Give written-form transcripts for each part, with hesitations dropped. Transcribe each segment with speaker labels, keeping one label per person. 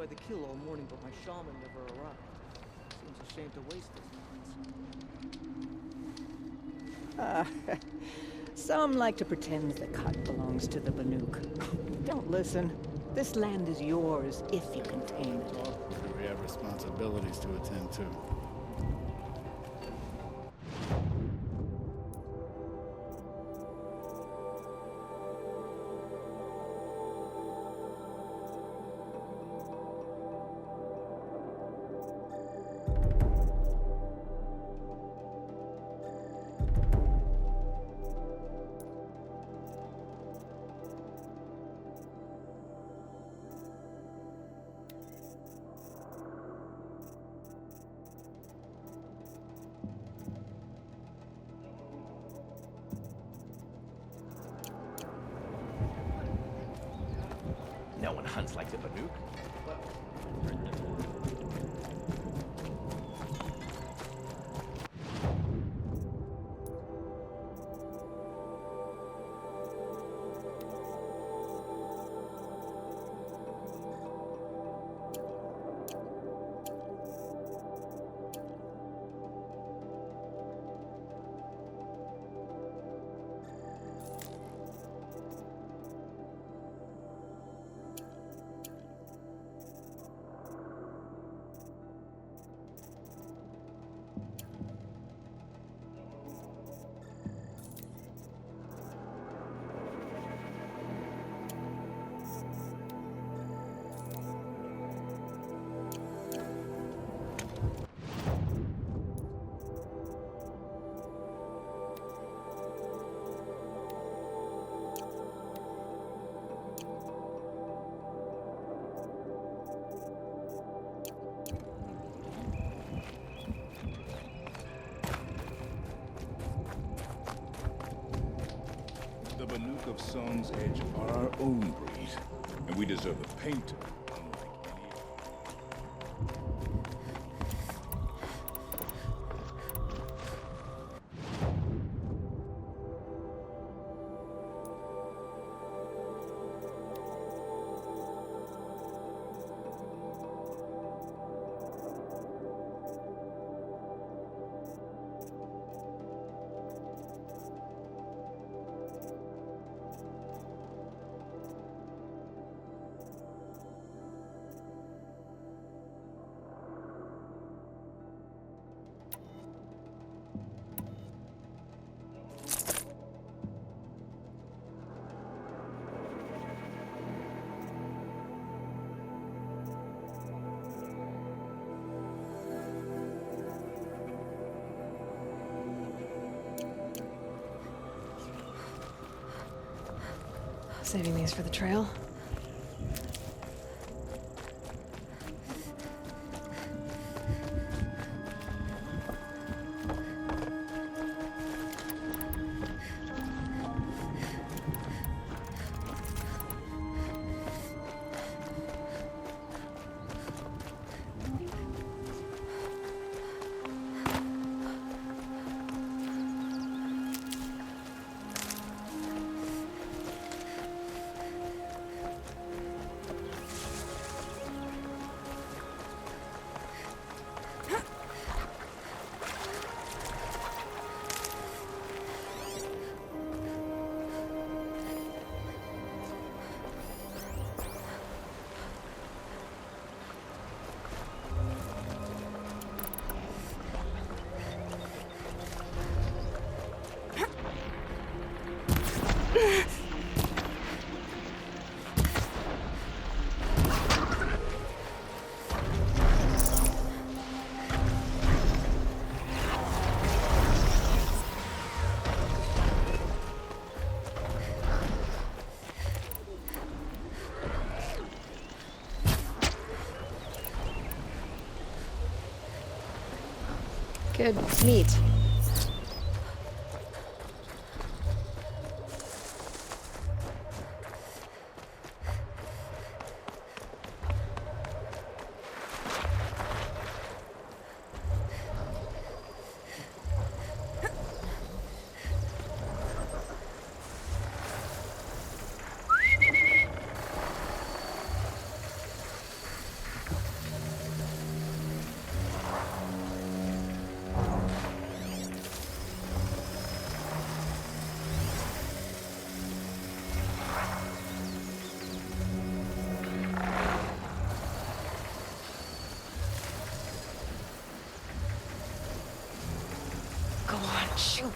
Speaker 1: by the kill all morning, but my shaman never arrived. Seems a shame to waste this nonsense.
Speaker 2: Some like to pretend the cut belongs to the Banuk. Don't listen. This land is yours, if you can tame it.
Speaker 3: Well, we have responsibilities to attend to.
Speaker 4: No one hunts like the Banuk.
Speaker 5: The Banuk of Song's Edge are our own breed, and we deserve a painter, unlike any other.
Speaker 6: Saving these for the trail. Good meat. Shoot.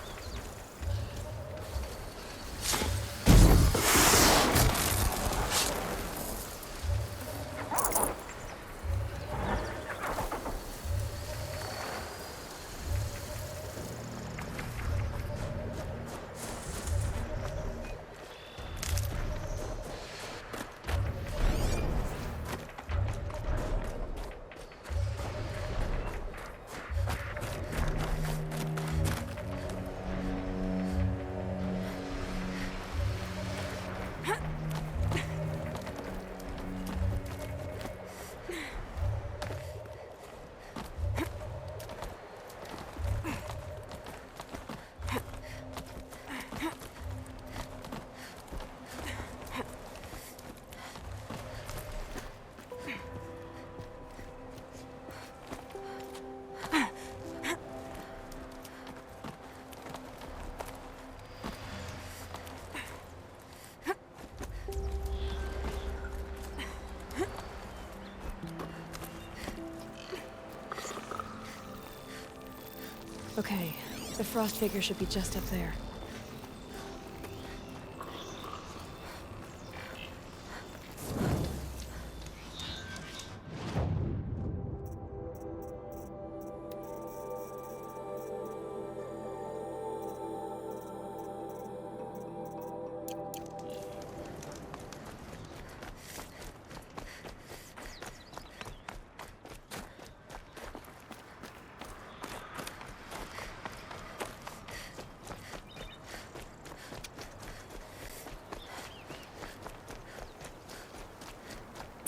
Speaker 6: Okay, the frost figure should be just up there.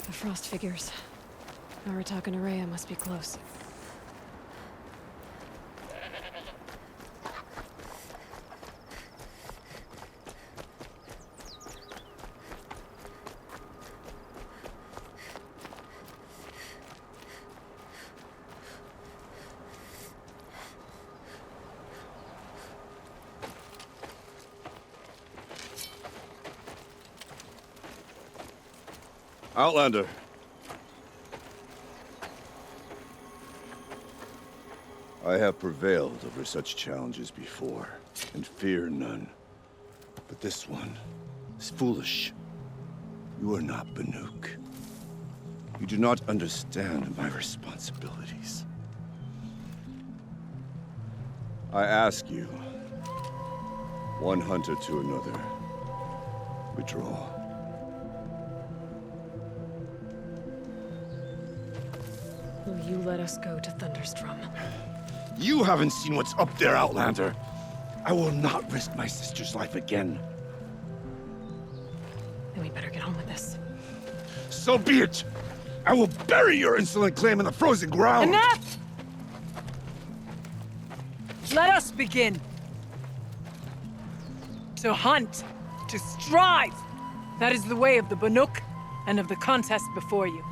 Speaker 6: The frost figures. Aratak and Araya must be close.
Speaker 5: Outlander. I have prevailed over such challenges before, and fear none. But this one is foolish. You are not Banuk. You do not understand my responsibilities. I ask you, one hunter to another, withdraw.
Speaker 6: Will you let us go to Thunderstrom?
Speaker 5: You haven't seen what's up there, Outlander. I will not risk my sister's life again.
Speaker 6: Then we better get on with this.
Speaker 5: So be it! I will bury your insolent claim in the frozen ground!
Speaker 7: Enough! Let us begin. To hunt, to strive. That is the way of the Banuk and of the contest before you.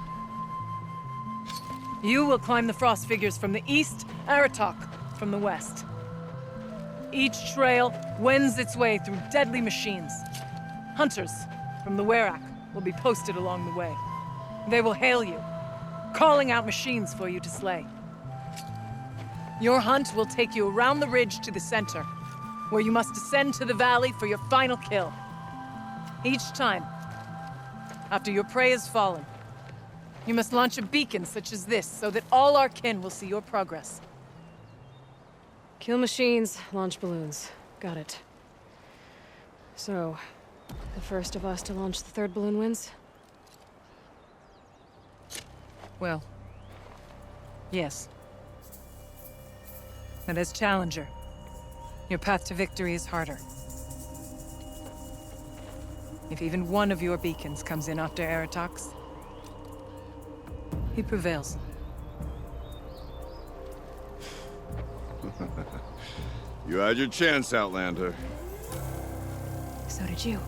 Speaker 7: You will climb the frost figures from the east, Aratak from the west. Each trail wends its way through deadly machines. Hunters from the Werak will be posted along the way. They will hail you, calling out machines for you to slay. Your hunt will take you around the ridge to the center, where you must descend to the valley for your final kill. Each time, after your prey has fallen, you must launch a beacon such as this, so that all our kin will see your progress.
Speaker 6: Kill machines, launch balloons. Got it. So, the first of us to launch the third balloon wins?
Speaker 7: Well, yes. But as Challenger, your path to victory is harder. If even one of your beacons comes in after Aratak's, he prevails.
Speaker 5: You had your chance, Outlander.
Speaker 6: So did you.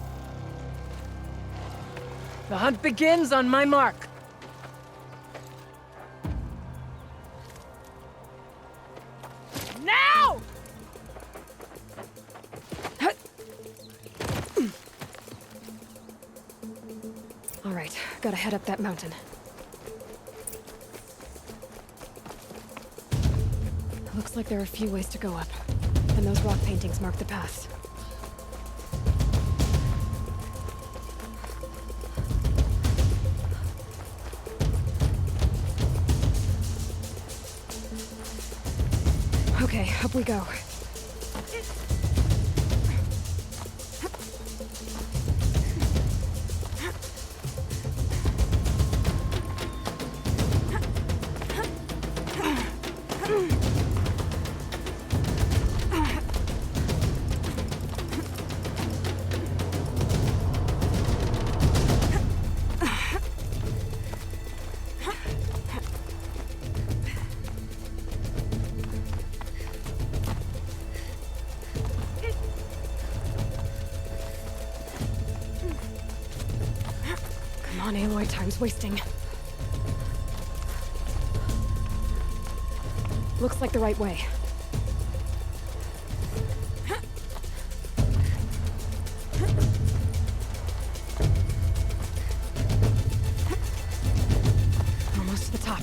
Speaker 7: The hunt begins on my mark. Now!
Speaker 6: All right, gotta head up that mountain. Looks like there are a few ways to go up. And those rock paintings mark the path. Okay, up we go. Come on, Aloy, time's wasting. Looks like the right way. Almost to the top.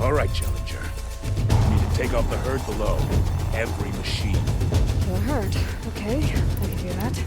Speaker 8: All right, Challenger. You need to take off the herd below. Every machine.
Speaker 6: Kill a herd. Okay, I can do that.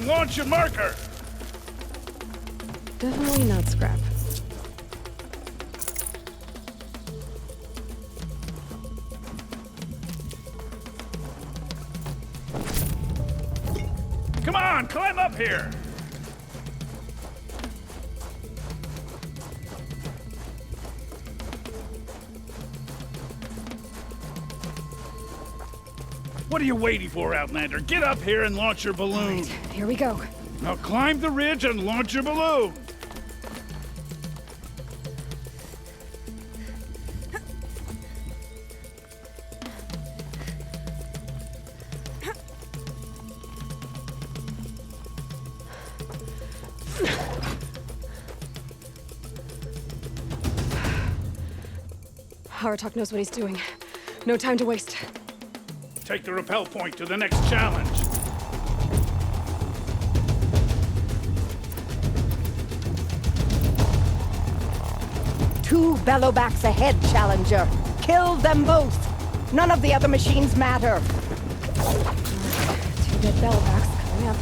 Speaker 8: Launch your marker!
Speaker 6: Definitely not scrap.
Speaker 8: Come on, climb up here! What are you waiting for, Outlander? Get up here and launch your balloon.
Speaker 6: Right, here we go.
Speaker 8: Now climb the ridge and launch your balloon.
Speaker 6: Aratok knows what he's doing. No time to waste.
Speaker 8: Take the rappel point to the next challenge.
Speaker 2: Two bellowbacks ahead, Challenger. Kill them both. None of the other machines matter.
Speaker 6: Two dead bellowbacks coming up.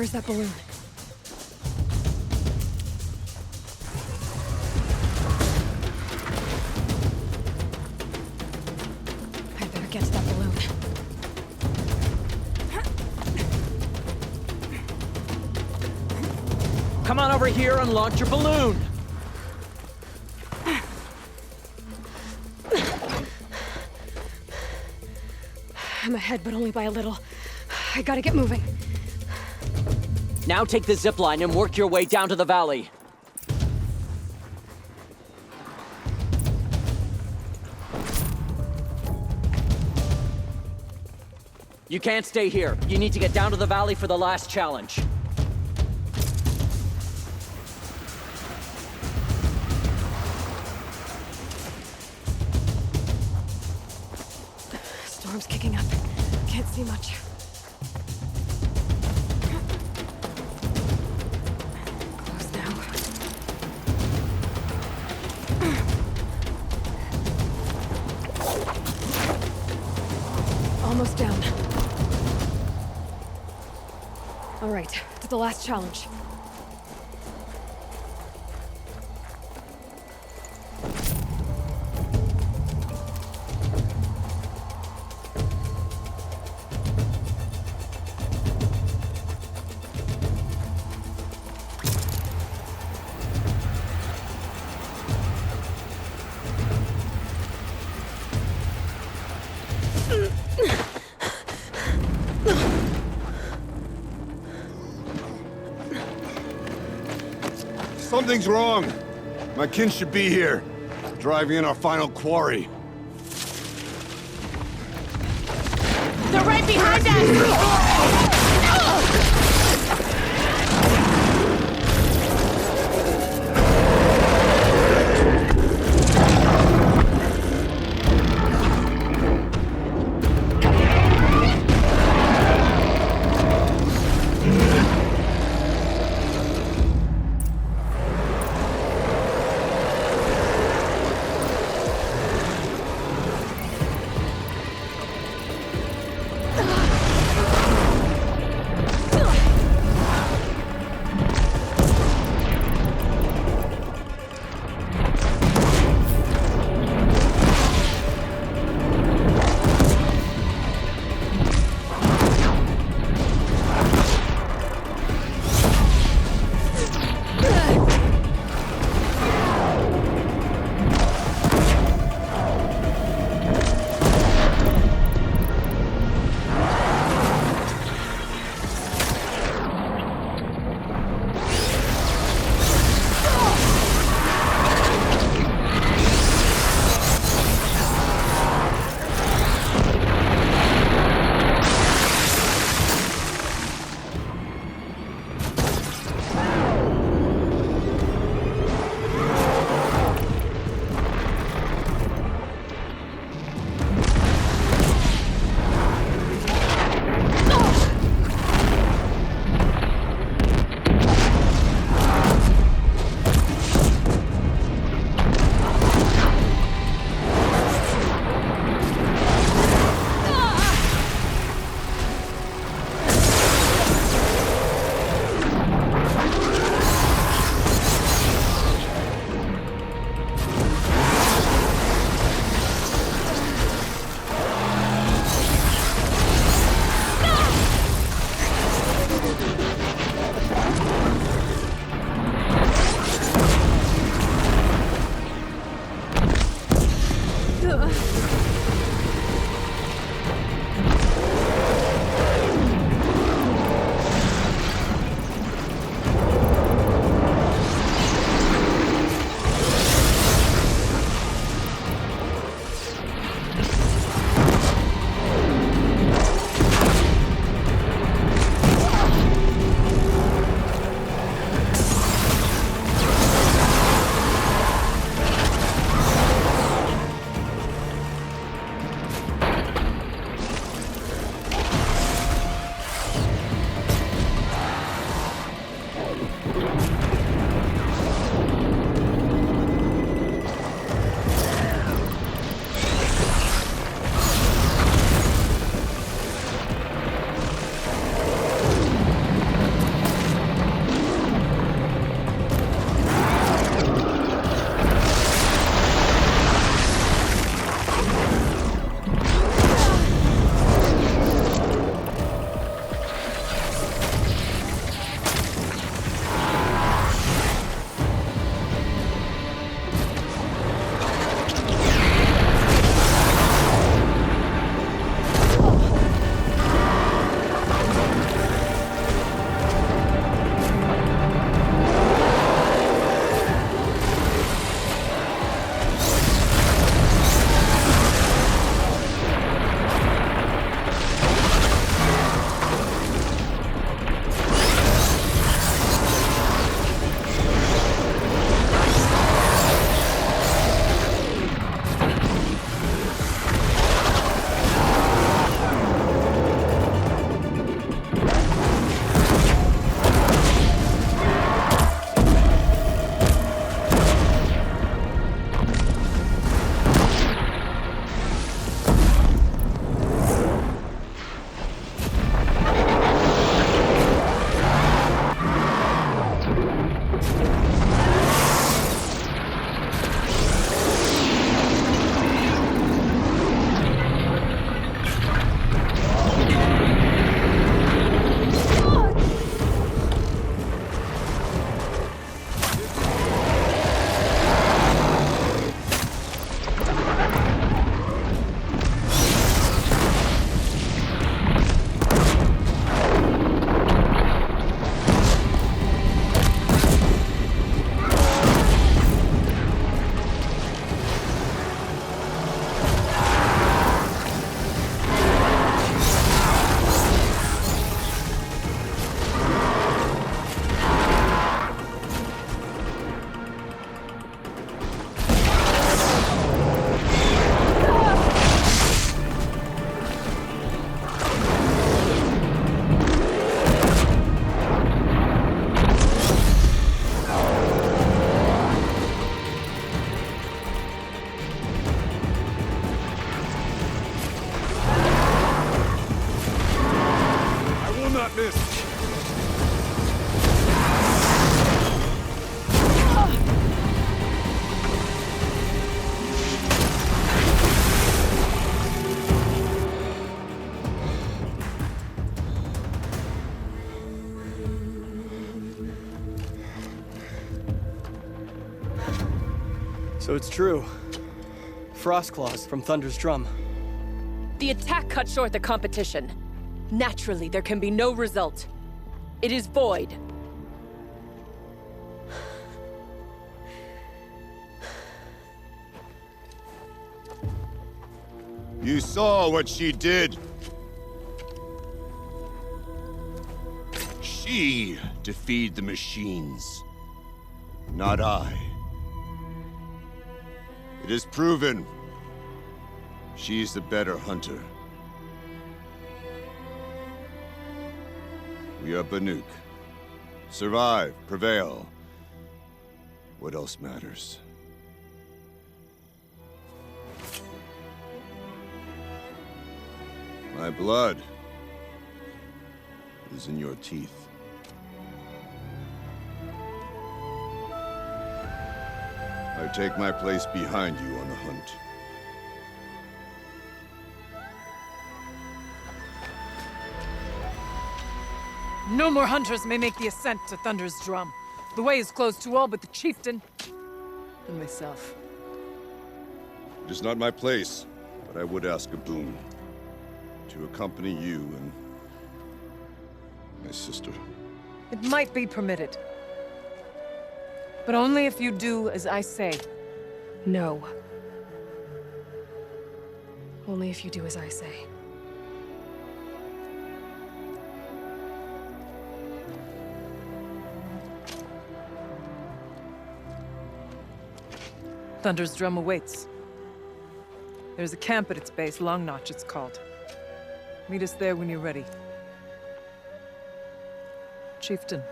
Speaker 6: Where's that balloon? I'd better get to that balloon.
Speaker 9: Come on over here and launch your balloon!
Speaker 6: I'm ahead, but only by a little. I gotta get moving.
Speaker 9: Now take the zip line and work your way down to the valley. You can't stay here. You need to get down to the valley for the last challenge.
Speaker 6: Storm's kicking up. Can't see much. Close now. Almost down. All right, to the last challenge.
Speaker 5: Something's wrong. My kin should be here, driving in our final quarry.
Speaker 7: They're right behind us!
Speaker 10: So it's true. Frost Claws from Thunder's drum.
Speaker 11: The attack cut short the competition. Naturally, there can be no result. It is void.
Speaker 5: You saw what she did. She defeated the machines, not I. It is proven. She's the better hunter. We are Banuk. Survive, prevail. What else matters? My blood is in your teeth. I take my place behind you on the hunt.
Speaker 7: No more hunters may make the ascent to Thunder's drum. The way is closed to all but the chieftain and myself.
Speaker 5: It is not my place, but I would ask a boon. To accompany you and my sister.
Speaker 7: It might be permitted. But only if you do as I say.
Speaker 6: No. Only if you do as I say.
Speaker 7: Thunder's drum awaits. There's a camp at its base, Long Notch it's called. Meet us there when you're ready. Chieftain.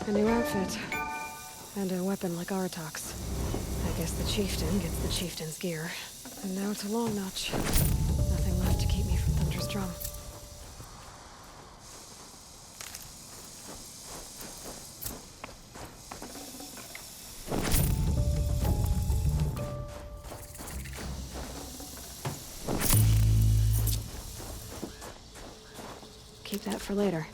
Speaker 6: A new outfit. And a weapon like Aratok's. I guess the chieftain gets the chieftain's gear. And now it's a Long Notch. Nothing left to keep me from Thunder's drum. Keep that for later.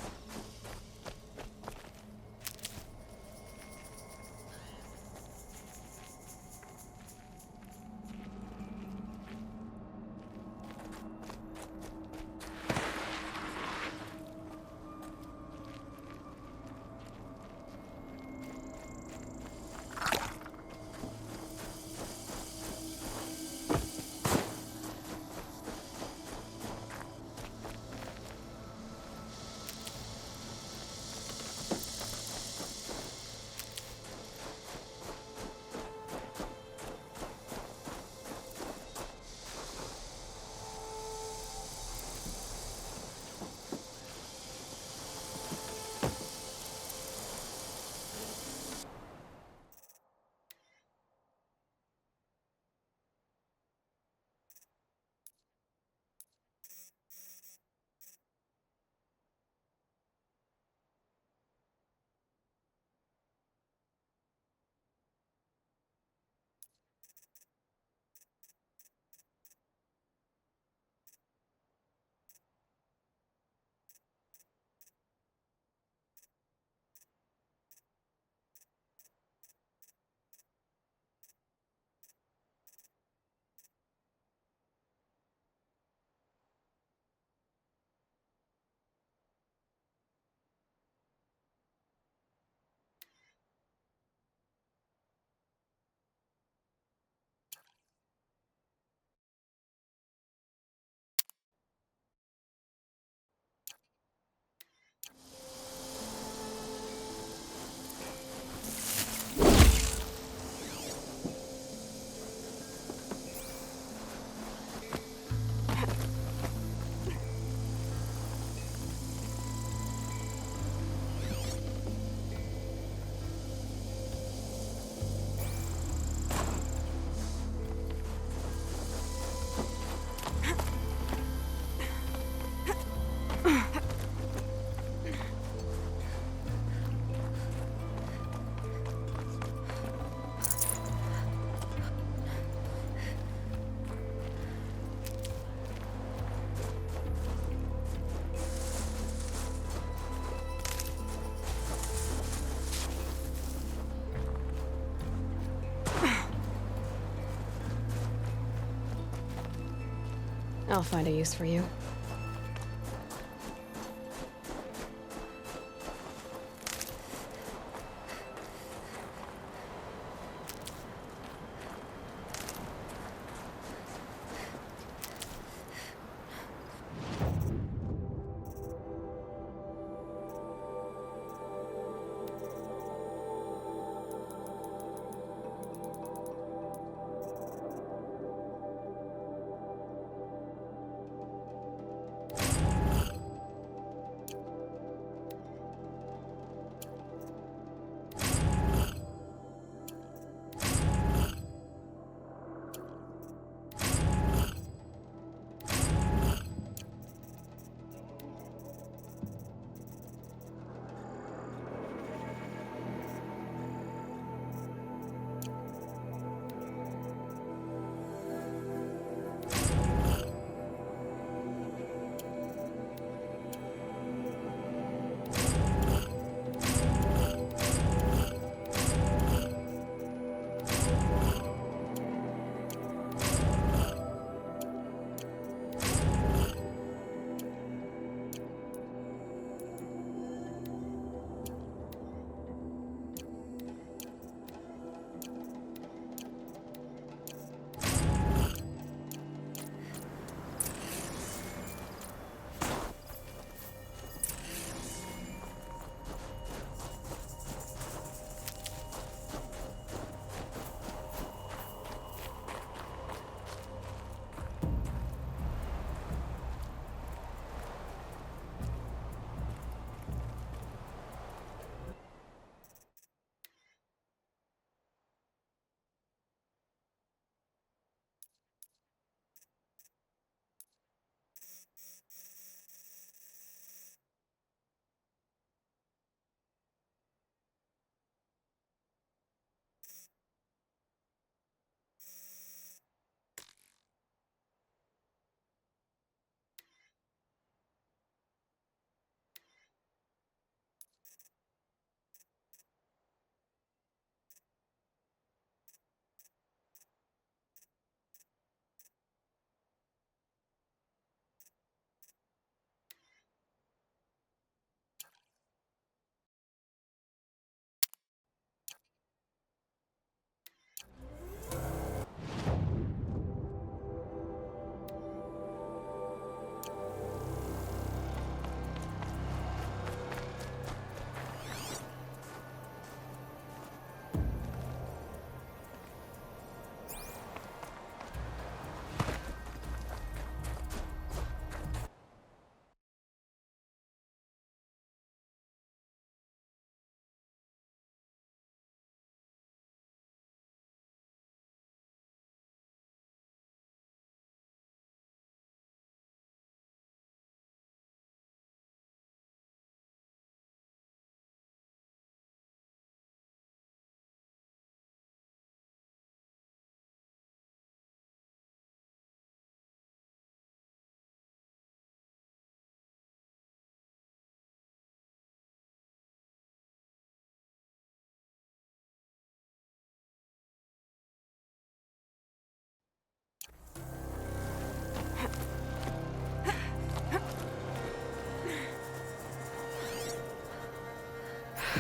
Speaker 6: I'll find a use for you.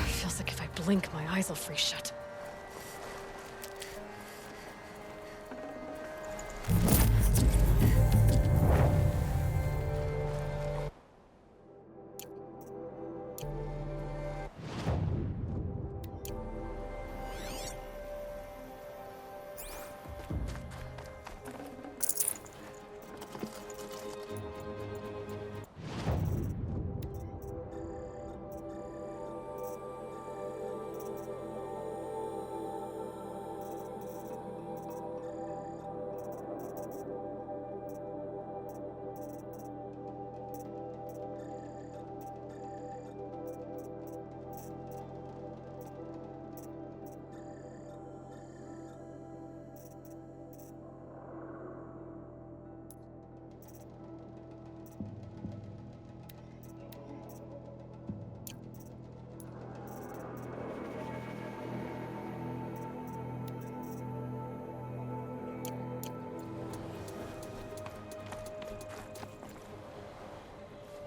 Speaker 6: Feels like if I blink, my eyes will freeze shut.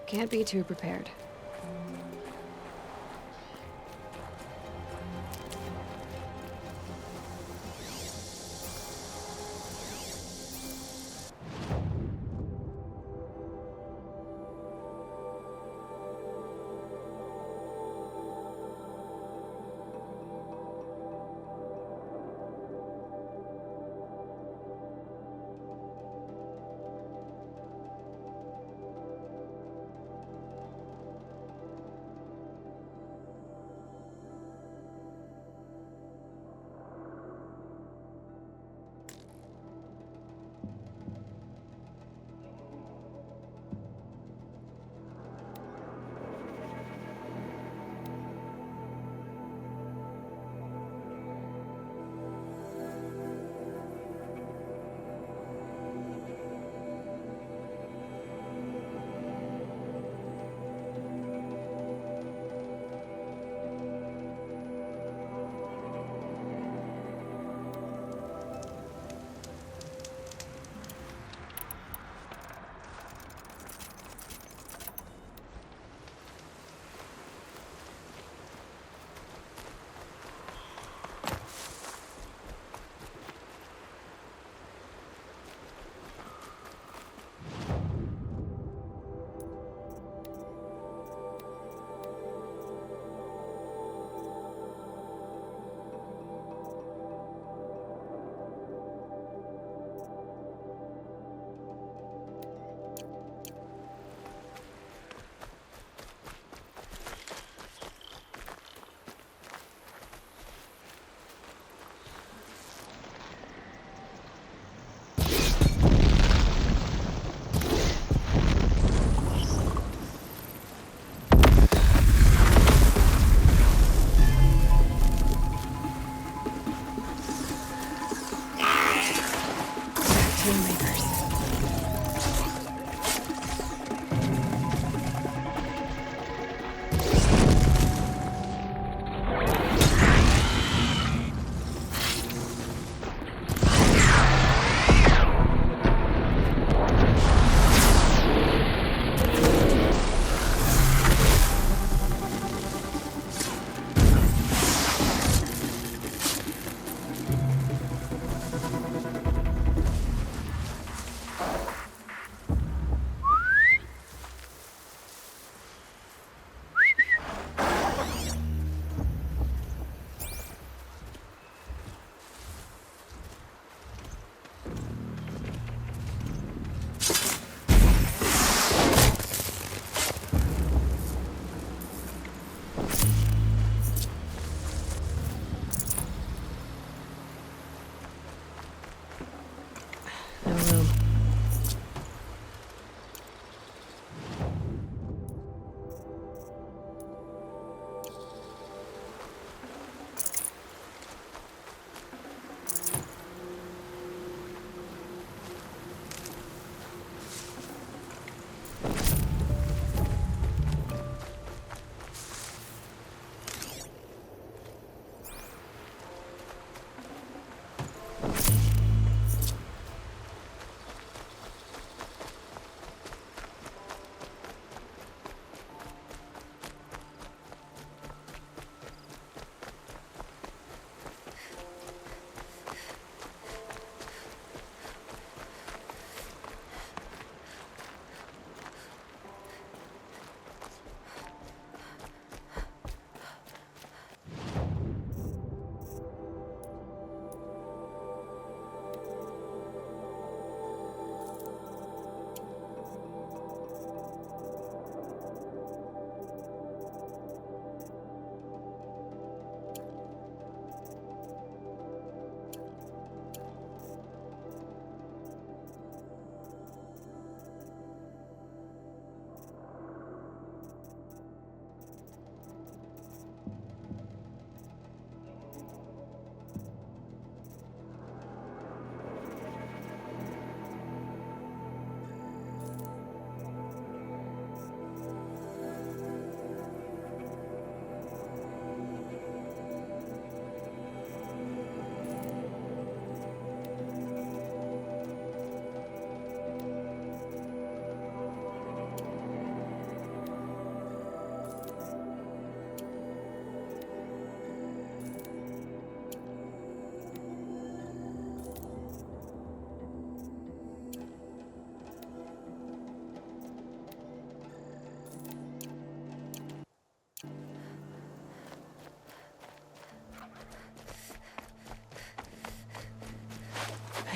Speaker 6: Can't be too prepared.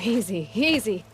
Speaker 6: easy, easy.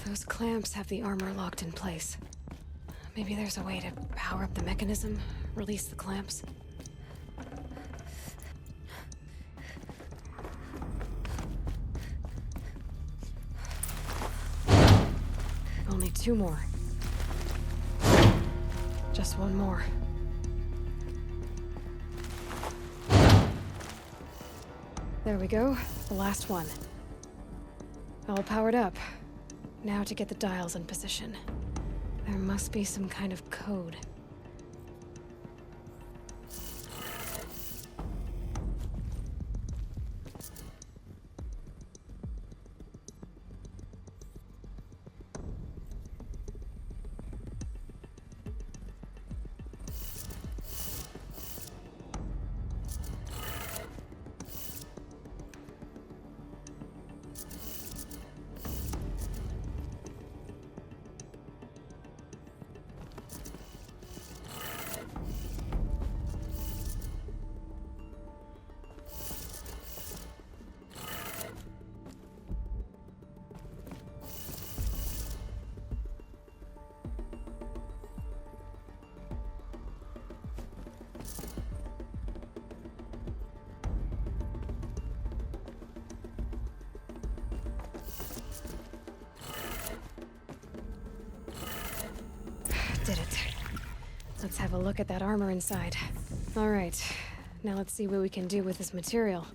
Speaker 6: Those clamps have the armor locked in place. Maybe there's a way to power up the mechanism, release the clamps. Only 2 more. Just 1 more. There we go, the last one. All powered up. Now to get the dials in position. There must be some kind of code. Let's have a look at that armor inside. All right, now let's see what we can do with this material.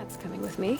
Speaker 6: That's coming with me.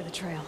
Speaker 6: for the trail.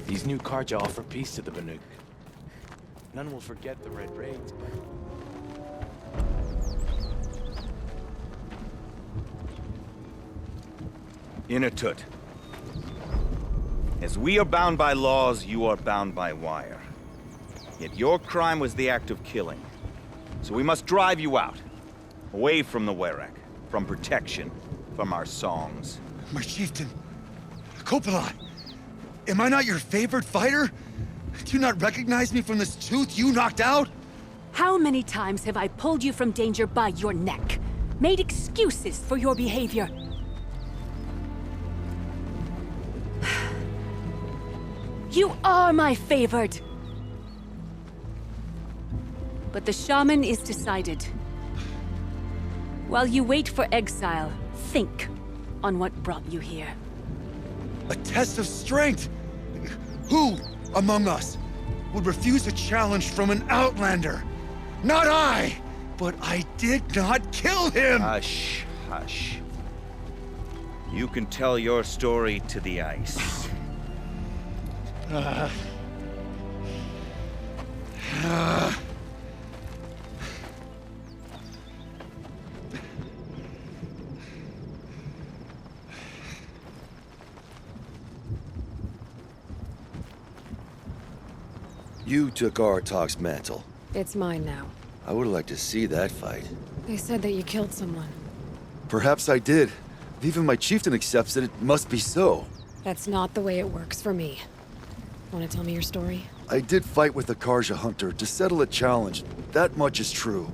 Speaker 8: These new Karja offer peace to the Banuk. None will forget the Red Raids, but...
Speaker 12: Inatut. As we are bound by laws, you are bound by wire. Yet your crime was the act of killing. So we must drive you out. Away from the Werak. From protection. From our songs.
Speaker 5: My chieftain. Kopalai. Am I not your favorite fighter? Do you not recognize me from this tooth you knocked out?
Speaker 13: How many times have I pulled you from danger by your neck? Made excuses for your behavior? You are my favored! But the shaman is decided. While you wait for exile, think on what brought you here.
Speaker 5: A test of strength! Who among us would refuse a challenge from an outlander? Not I! But I did not kill him!
Speaker 12: Hush, hush. You can tell your story to the ice.
Speaker 14: You took Aratak's mantle.
Speaker 6: It's mine now.
Speaker 14: I would like to see that fight.
Speaker 6: They said that you killed someone.
Speaker 14: Perhaps I did. If even my chieftain accepts it, it must be so.
Speaker 6: That's not the way it works for me. Want to tell me your story?
Speaker 14: I did fight with a Karja hunter to settle a challenge. That much is true.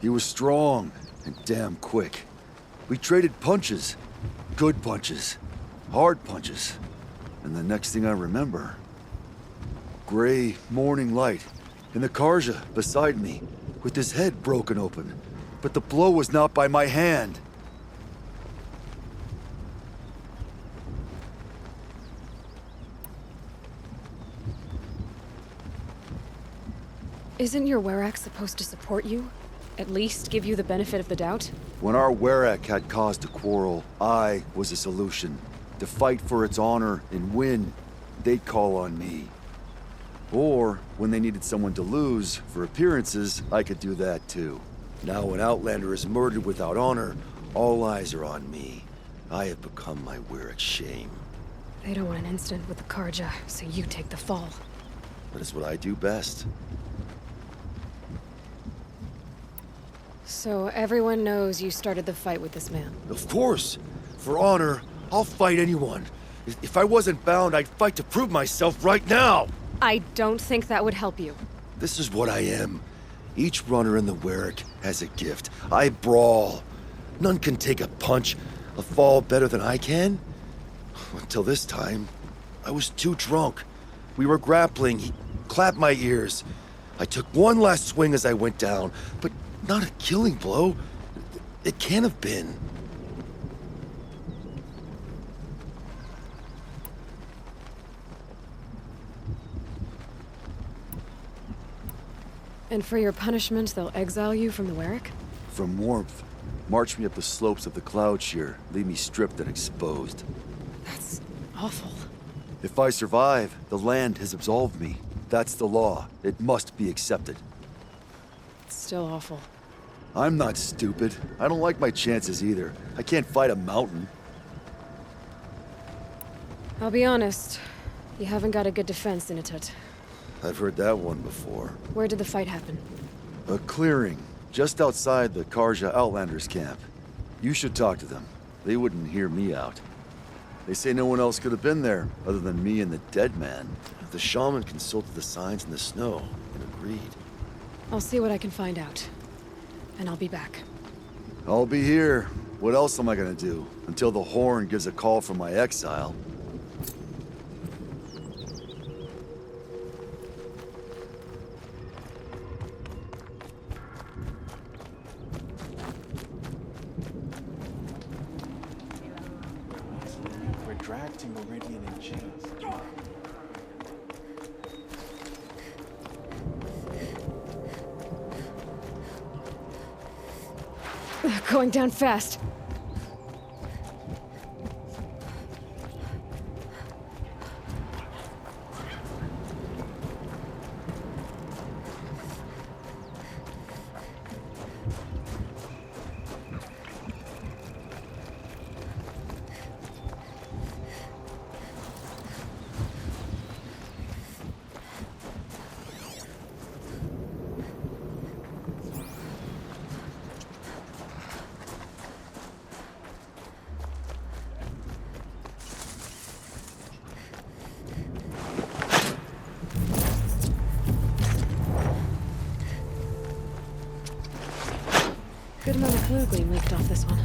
Speaker 14: He was strong and damn quick. We traded punches. Good punches. Hard punches. And the next thing I remember... gray morning light. And the Karja beside me, with his head broken open. But the blow was not by my hand.
Speaker 6: Isn't your Werak supposed to support you? At least give you the benefit of the doubt?
Speaker 14: When our Werak had cause to quarrel, I was a solution. To fight for its honor and win, they'd call on me. Or, when they needed someone to lose, for appearances, I could do that too. Now an Outlander is murdered without honor, all eyes are on me. I have become my Werak's shame.
Speaker 6: They don't want an incident with the Karja, so you take the fall.
Speaker 14: That is what I do best.
Speaker 6: So everyone knows you started the fight with this man?
Speaker 14: Of course! For honor, I'll fight anyone. If I wasn't bound, I'd fight to prove myself right now!
Speaker 6: I don't think that would help you.
Speaker 14: This is what I am. Each runner in the Werak has a gift. I brawl. None can take a punch, a fall better than I can. Until this time, I was too drunk. We were grappling. He clapped my ears. I took one last swing as I went down, but not a killing blow. It can't have been.
Speaker 6: And for your punishment, they'll exile you from the Werak?
Speaker 14: From warmth. March me up the slopes of the cloud shear, leave me stripped and exposed.
Speaker 6: That's awful.
Speaker 14: If I survive, the land has absolved me. That's the law. It must be accepted.
Speaker 6: It's still awful.
Speaker 14: I'm not stupid. I don't like my chances either. I can't fight a mountain.
Speaker 6: I'll be honest. You haven't got a good defense, Inatut.
Speaker 14: I've heard that one before.
Speaker 6: Where did the fight happen?
Speaker 14: A clearing, just outside the Karja Outlanders camp. You should talk to them. They wouldn't hear me out. They say no one else could have been there, other than me and the dead man. The shaman consulted the signs in the snow and agreed.
Speaker 6: I'll see what I can find out. And I'll be back.
Speaker 14: I'll be here. What else am I gonna do? Until the Horn gives a call from my exile.
Speaker 8: We're dragged to Meridian in chains.
Speaker 6: Going down fast. Good amount of clue gleam leaked off this one.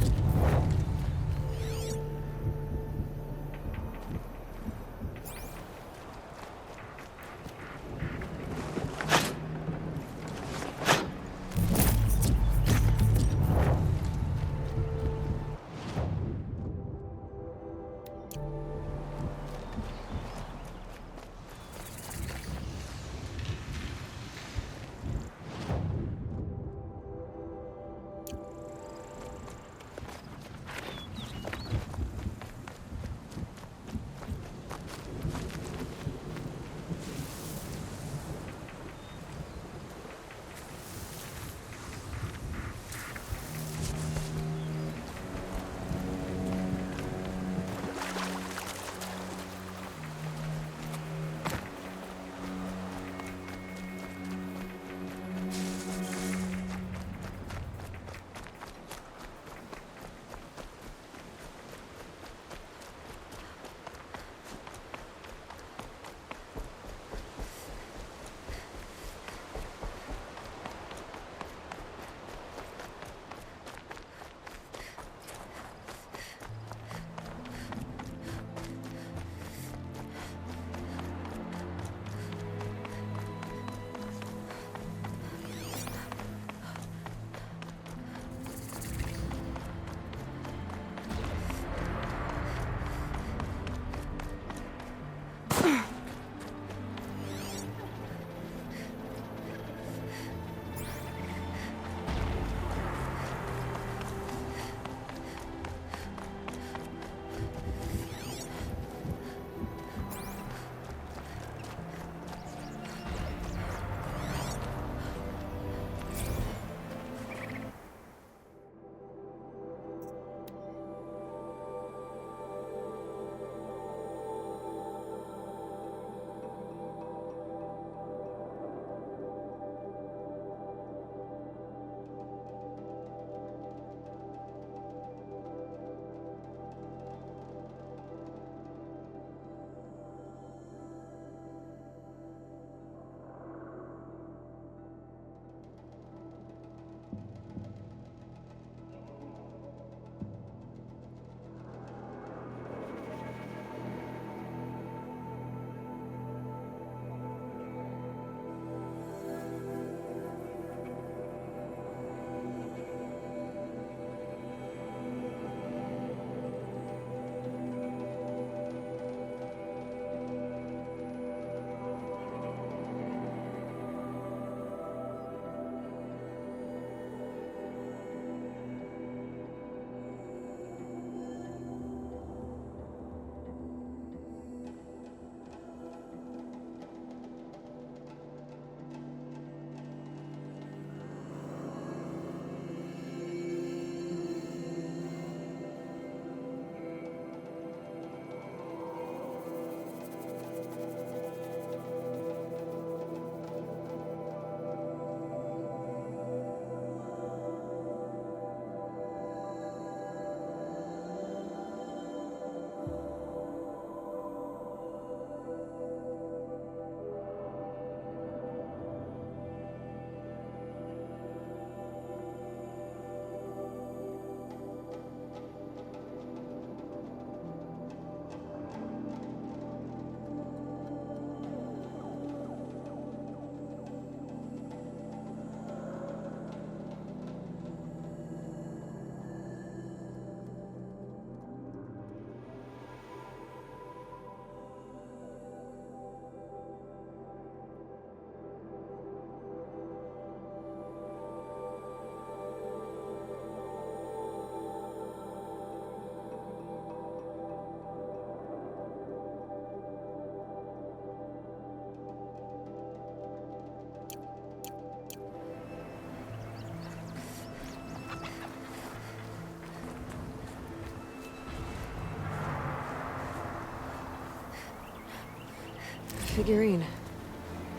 Speaker 6: Figurine.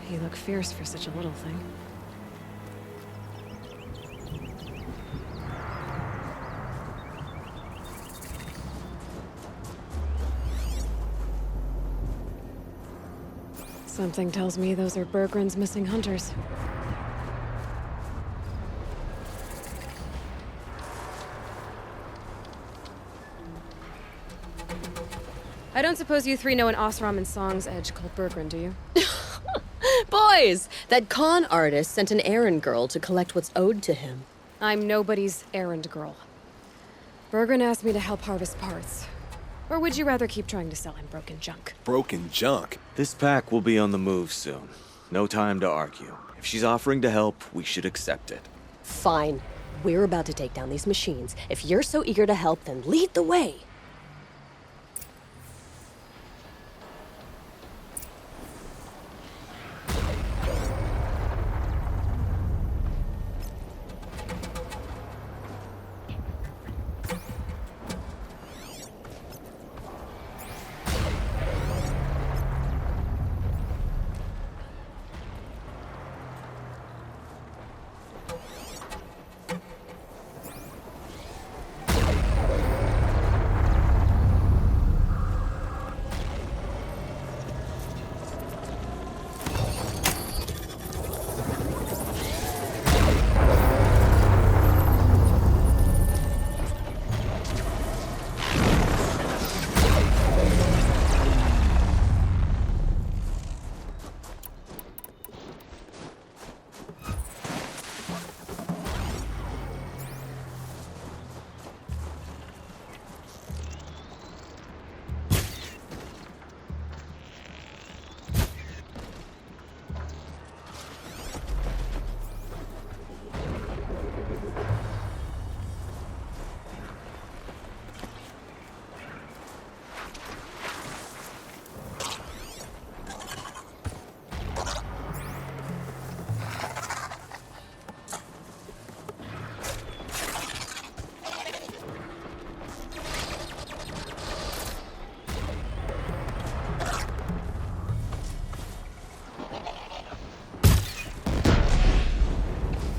Speaker 6: He looked fierce for such a little thing. Something tells me those are Bergren's missing hunters. I don't suppose you three know an Osram and Song's edge called Bergren, do you?
Speaker 15: Boys, that con artist sent an errand girl to collect what's owed to him.
Speaker 6: I'm nobody's errand girl. Bergren asked me to help harvest parts. Or would you rather keep trying to sell him broken junk?
Speaker 16: Broken junk? This pack will be on the move soon. No time to argue. If she's offering to help, we should accept it.
Speaker 15: Fine. We're about to take down these machines. If you're so eager to help, then lead the way.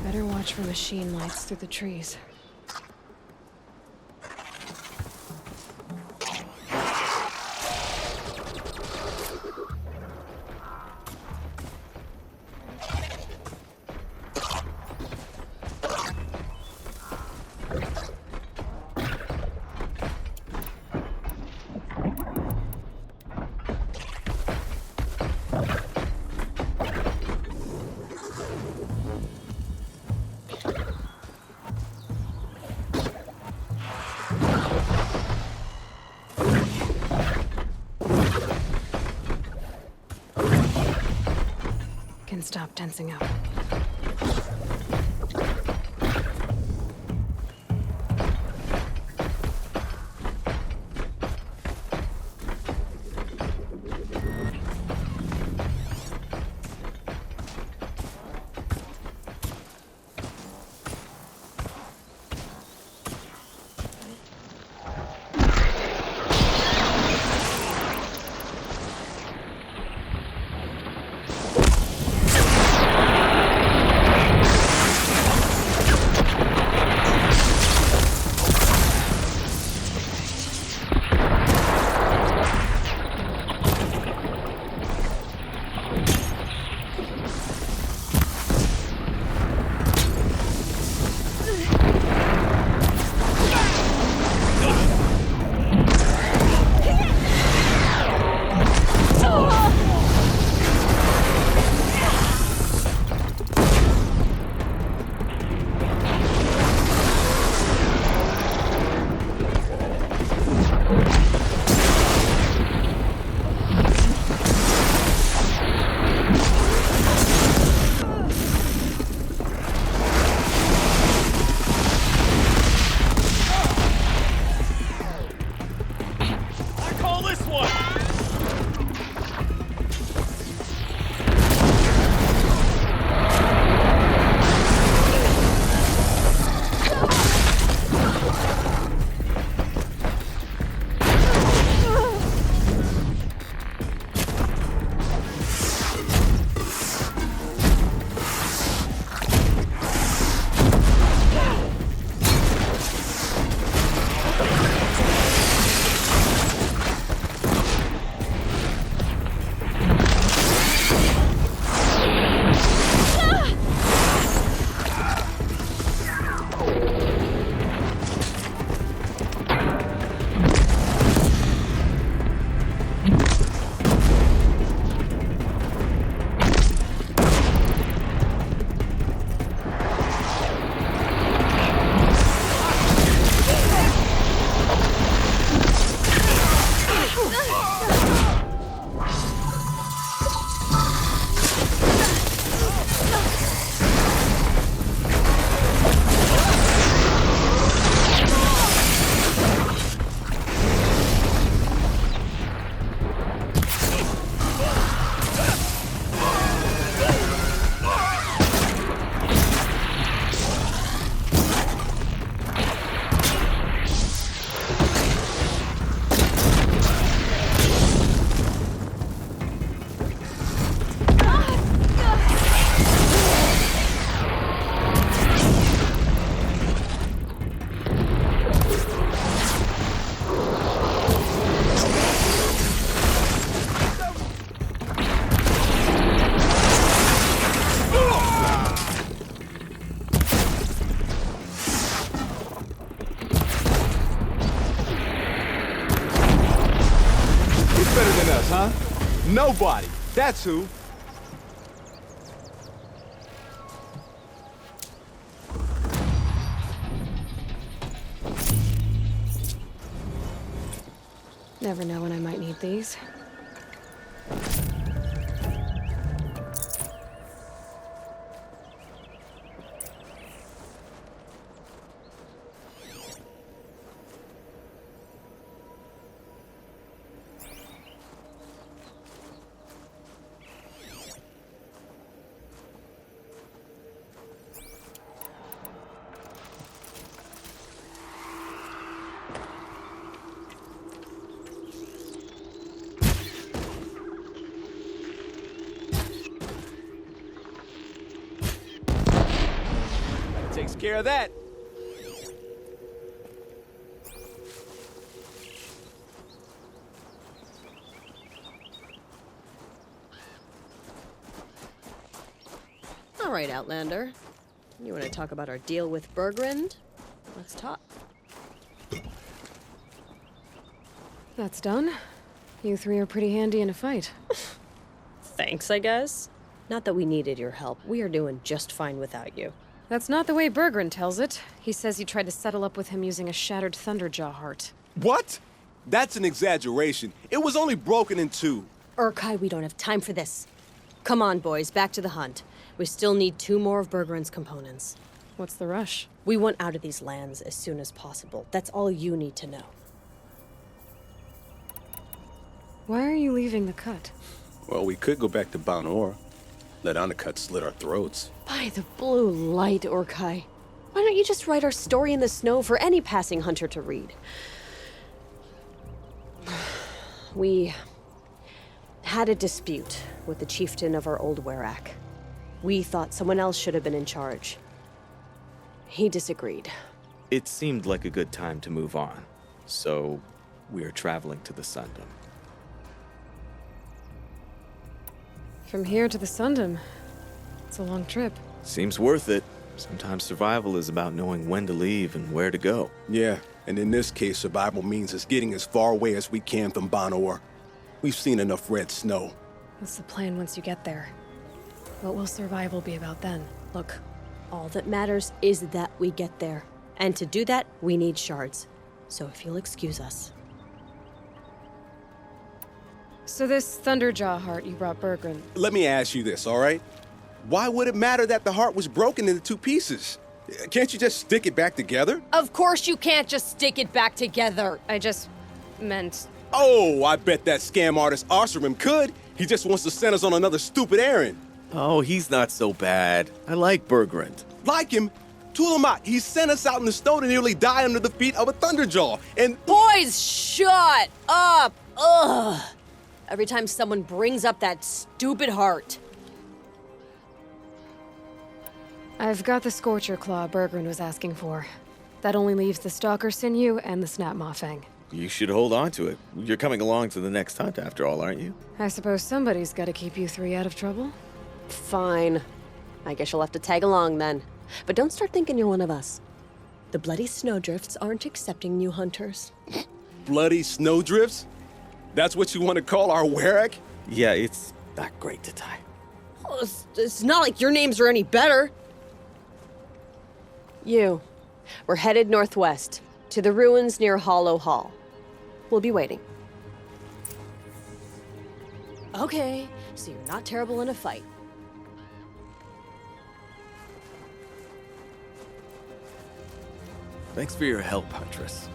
Speaker 6: Better watch for machine lights through the trees. Can stop tensing up.
Speaker 17: huh? Nobody. That's who.
Speaker 6: Never know when I might need these.
Speaker 17: Takes care of that.
Speaker 15: All right, Outlander. You want to talk about our deal with Bergrund? Let's talk.
Speaker 6: That's done. You three are pretty handy in a fight.
Speaker 15: Thanks, I guess. Not that we needed your help. We are doing just fine without you.
Speaker 6: That's not the way Bergrund tells it. He says you tried to settle up with him using a shattered Thunderjaw heart.
Speaker 17: What? That's an exaggeration. It was only broken in two.
Speaker 15: Urkai, we don't have time for this. Come on, boys, back to the hunt. We still need 2 more of Bergrund's components.
Speaker 6: What's the rush?
Speaker 15: We want out of these lands as soon as possible. That's all you need to know.
Speaker 6: Why are you leaving the cut?
Speaker 8: Well, we could go back to Banor. Let Anacut slit our throats.
Speaker 15: By the blue light, Urkai. Why don't you just write our story in the snow for any passing hunter to read? We had a dispute with the chieftain of our old Werak. We thought someone else should have been in charge. He disagreed.
Speaker 16: It seemed like a good time to move on, so we're traveling to the Sundom.
Speaker 6: From here to the Sundom. It's a long trip.
Speaker 16: Seems worth it. Sometimes survival is about knowing when to leave and where to go.
Speaker 8: Yeah, and in this case, survival means us getting as far away as we can from Banor. We've seen enough red snow.
Speaker 6: What's the plan once you get there? What will survival be about then?
Speaker 15: Look, all that matters is that we get there. And to do that, we need shards. So if you'll excuse us.
Speaker 6: So this Thunderjaw heart you brought Bergrund.
Speaker 8: Let me ask you this, all right? Why would it matter that the heart was broken into 2 pieces? Can't you just stick it back together?
Speaker 15: Of course you can't just stick it back together.
Speaker 6: I just meant...
Speaker 8: Oh, I bet that scam artist Arsarim could. He just wants to send us on another stupid errand.
Speaker 16: Oh, he's not so bad. I like Bergrund.
Speaker 8: Like him? Tulamat, he sent us out in the snow to nearly die under the feet of a Thunderjaw, and...
Speaker 15: Boys, shut up! Ugh! Every time someone brings up that stupid heart.
Speaker 6: I've got the Scorcher Claw Bergrund was asking for. That only leaves the Stalker Sinew and the Snapmaw Fang.
Speaker 16: You should hold on to it. You're coming along to the next hunt after all, aren't you?
Speaker 6: I suppose somebody's got to keep you 3 out of trouble.
Speaker 15: Fine. I guess you'll have to tag along then. But don't start thinking you're one of us. The Bloody Snowdrifts aren't accepting new hunters.
Speaker 8: Bloody Snowdrifts? That's what you want to call our Werak?
Speaker 16: Yeah, it's not great to tie.
Speaker 15: Oh, it's not like your names are any better. We're headed northwest, to the ruins near Hollow Hall. We'll be waiting. Okay, so you're not terrible in a fight.
Speaker 16: Thanks for your help, Huntress.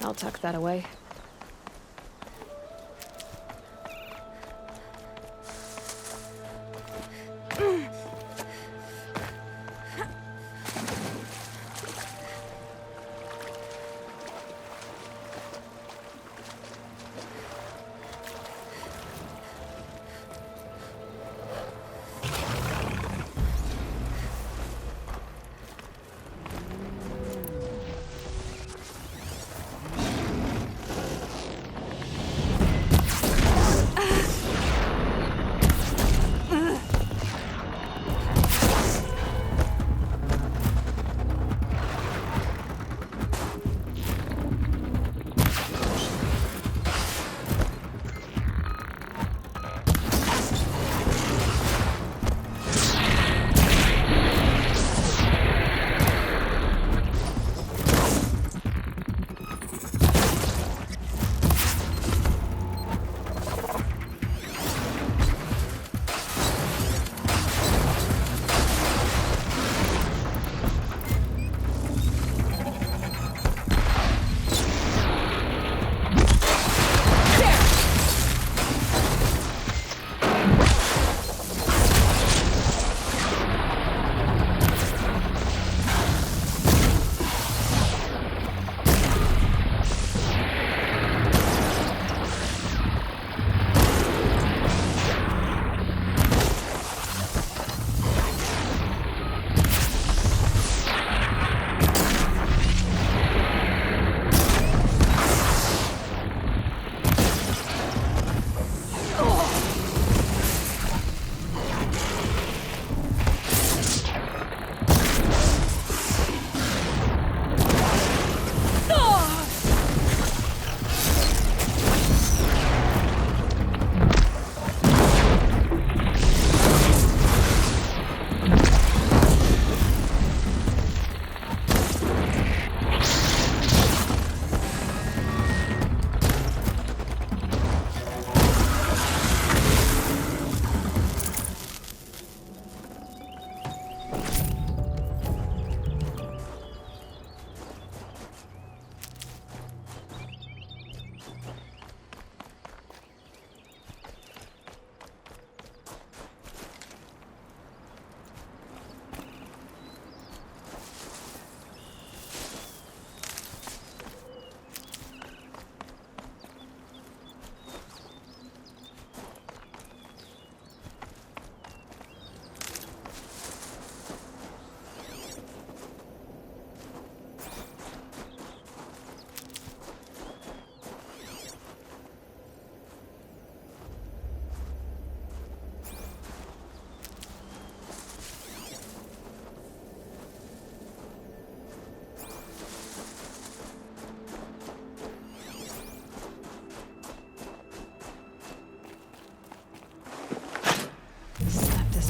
Speaker 6: I'll tuck that away.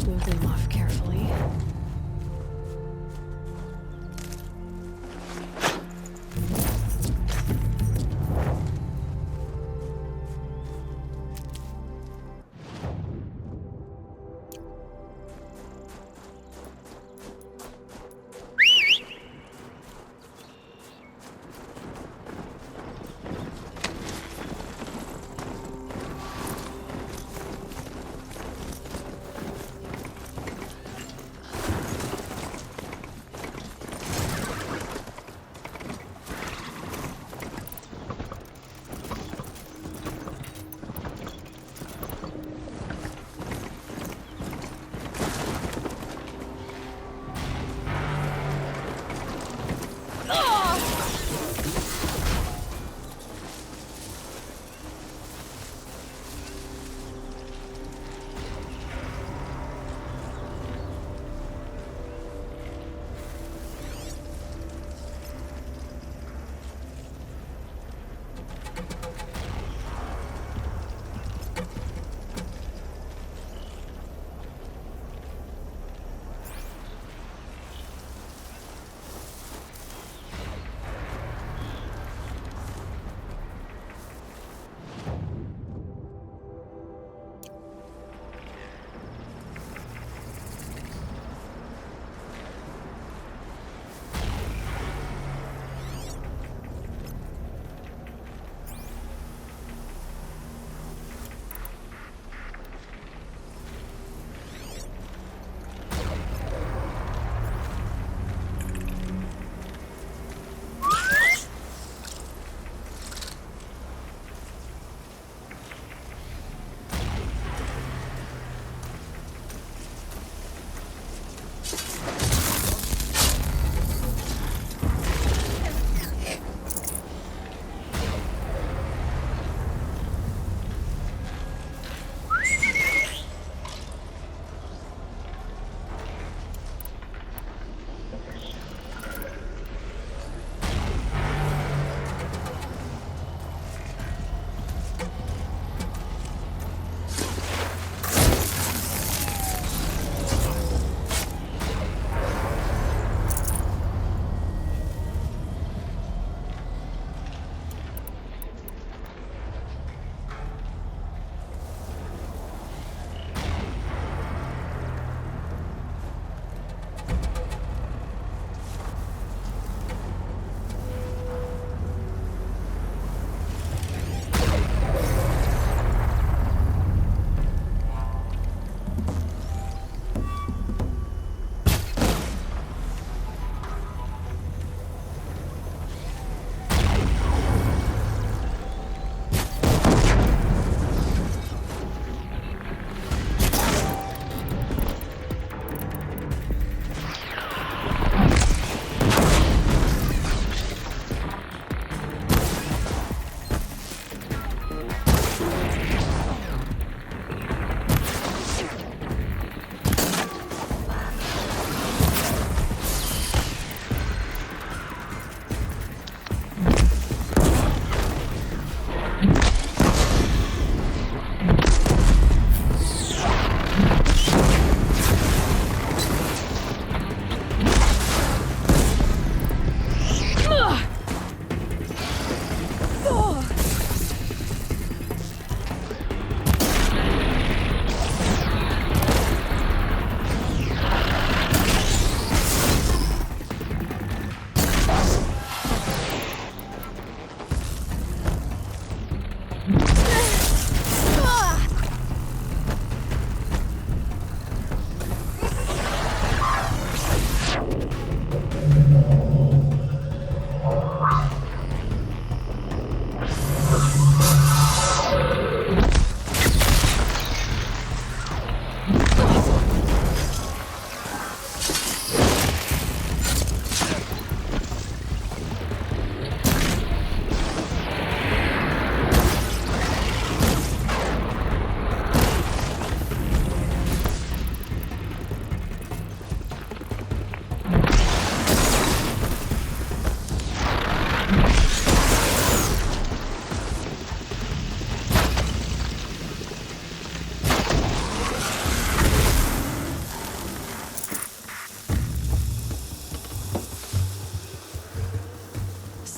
Speaker 6: Move them off carefully.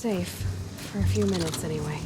Speaker 6: safe. For a few minutes, anyway.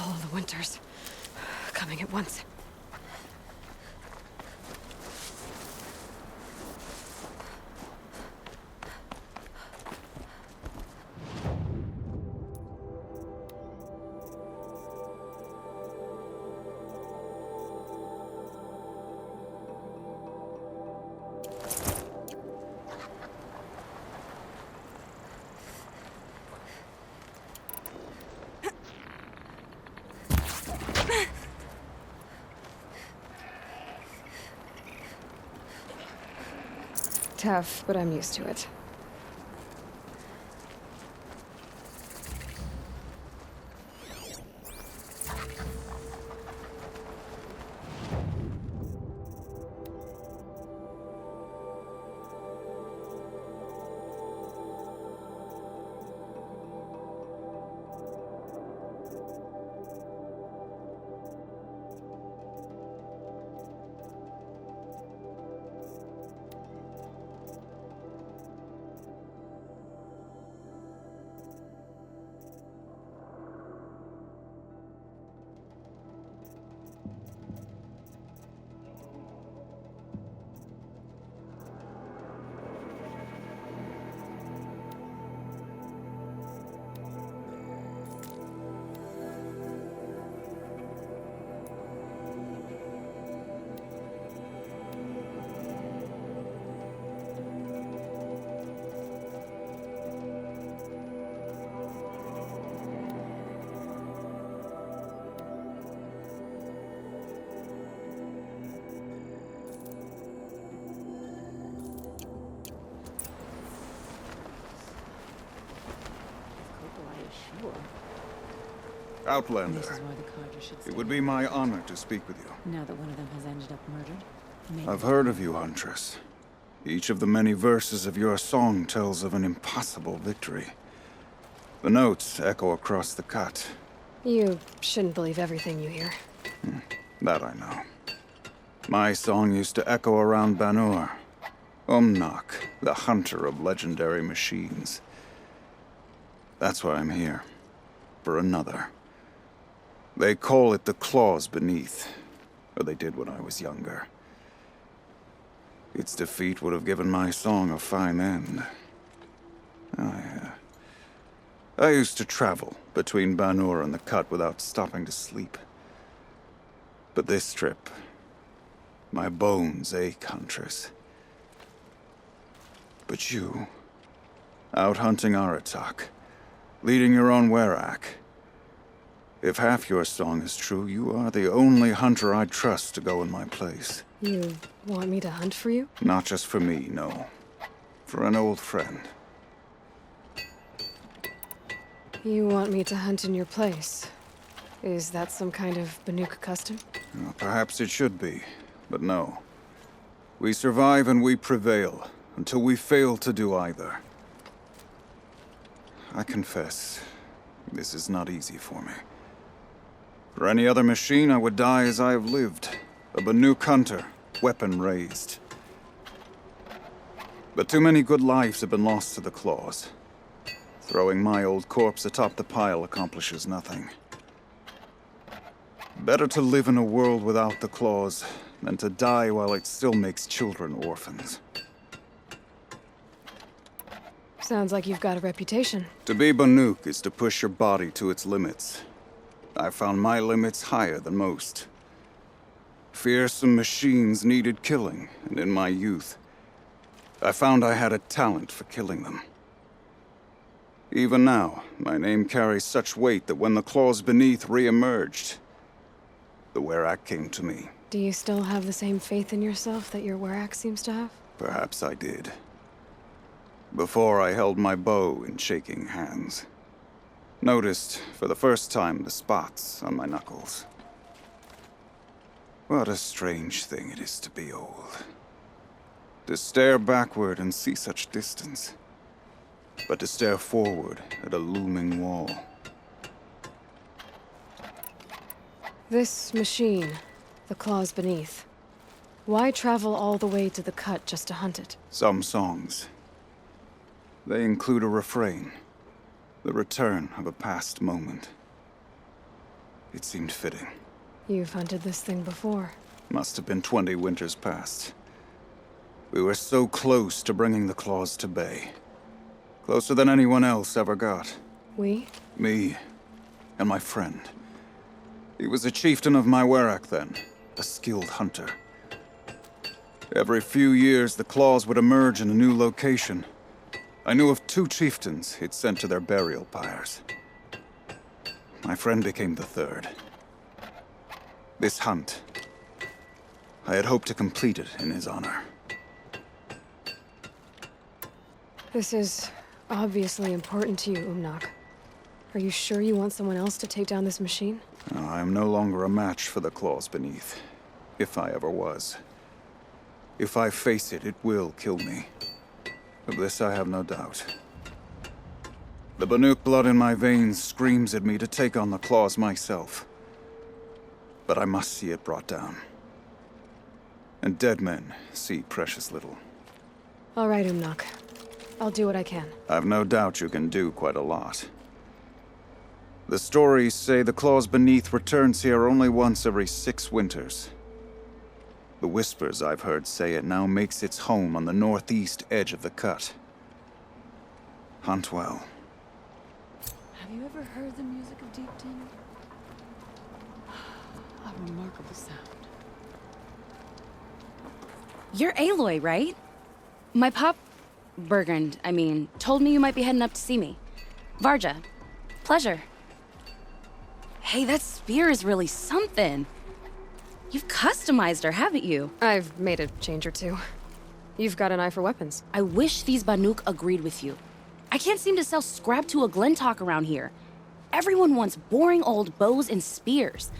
Speaker 6: All the winters coming at once. Tough, but I'm used to it.
Speaker 18: Outlander,
Speaker 2: This is why the Carter should stay.
Speaker 18: it would be my honor to speak with you.
Speaker 2: Now that one of them has ended up murdered, maybe.
Speaker 18: I've heard of you, Huntress. Each of the many verses of your song tells of an impossible victory. The notes echo across the cut.
Speaker 6: You shouldn't believe everything you hear.
Speaker 18: That I know. My song used to echo around Banur. Umnak, the hunter of legendary machines. That's why I'm here. For another. They call it the claws beneath. Or they did when I was younger. Its defeat would have given my song a fine end. I used to travel between Banur and the Cut without stopping to sleep. But this trip, my bones ache, Huntress. But you, out hunting Aratak, leading your own Werak. If half your song is true, you are the only hunter I'd trust to go in my place.
Speaker 6: You want me to hunt for you?
Speaker 18: Not just for me, no. For an old friend.
Speaker 6: You want me to hunt in your place? Is that some kind of Banuk custom?
Speaker 18: Well, perhaps it should be, but no. We survive and we prevail, until we fail to do either. I confess, this is not easy for me. For any other machine, I would die as I have lived. A Banuk hunter, weapon raised. But too many good lives have been lost to the claws. Throwing my old corpse atop the pile accomplishes nothing. Better to live in a world without the claws than to die while it still makes children orphans.
Speaker 6: Sounds like you've got a reputation.
Speaker 18: To be Banuk is to push your body to its limits. I found my limits higher than most. Fearsome machines needed killing, and in my youth, I found I had a talent for killing them. Even now, my name carries such weight that when the claws beneath re-emerged, the Werak came to me.
Speaker 6: Do you still have the same faith in yourself that your Werak seems to have?
Speaker 18: Perhaps I did. Before I held my bow in shaking hands. Noticed, for the first time, the spots on my knuckles. What a strange thing it is to be old. To stare backward and see such distance. But to stare forward at a looming wall.
Speaker 6: This machine, the claws beneath. Why travel all the way to the cut just to hunt it?
Speaker 18: Some songs. They include a refrain. The return of a past moment. It seemed fitting.
Speaker 6: You've hunted this thing before.
Speaker 18: Must have been 20 winters past. We were so close to bringing the claws to bay. Closer than anyone else ever got.
Speaker 6: We?
Speaker 18: Me and my friend. He was a chieftain of my Werak then, a skilled hunter. Every few years, the claws would emerge in a new location. I knew of 2 chieftains he'd sent to their burial pyres. My friend became the 3rd. This hunt, I had hoped to complete it in his honor.
Speaker 6: This is obviously important to you, Umnak. Are you sure you want someone else to take down this machine?
Speaker 18: I am no longer a match for the claws beneath, if I ever was. If I face it, it will kill me. Of this I have no doubt. The Banuk blood in my veins screams at me to take on the claws myself. But I must see it brought down. And dead men see precious little.
Speaker 6: All right, Umnak. I'll do what I can.
Speaker 18: I've no doubt you can do quite a lot. The stories say the claws beneath returns here only once every 6 winters. The whispers I've heard say it now makes its home on the northeast edge of the cut. Hunt well.
Speaker 13: Have you ever heard the music of Deepton? A remarkable sound. You're Aloy, right? My pop... Bergund, I mean, told me you might be heading up to see me. Varja. Pleasure. Hey, that spear is really something. You've customized her, haven't you?
Speaker 6: I've made a change or 2. You've got an eye for weapons.
Speaker 13: I wish these Banuk agreed with you. I can't seem to sell scrap to a Glentalk around here. Everyone wants boring old bows and spears.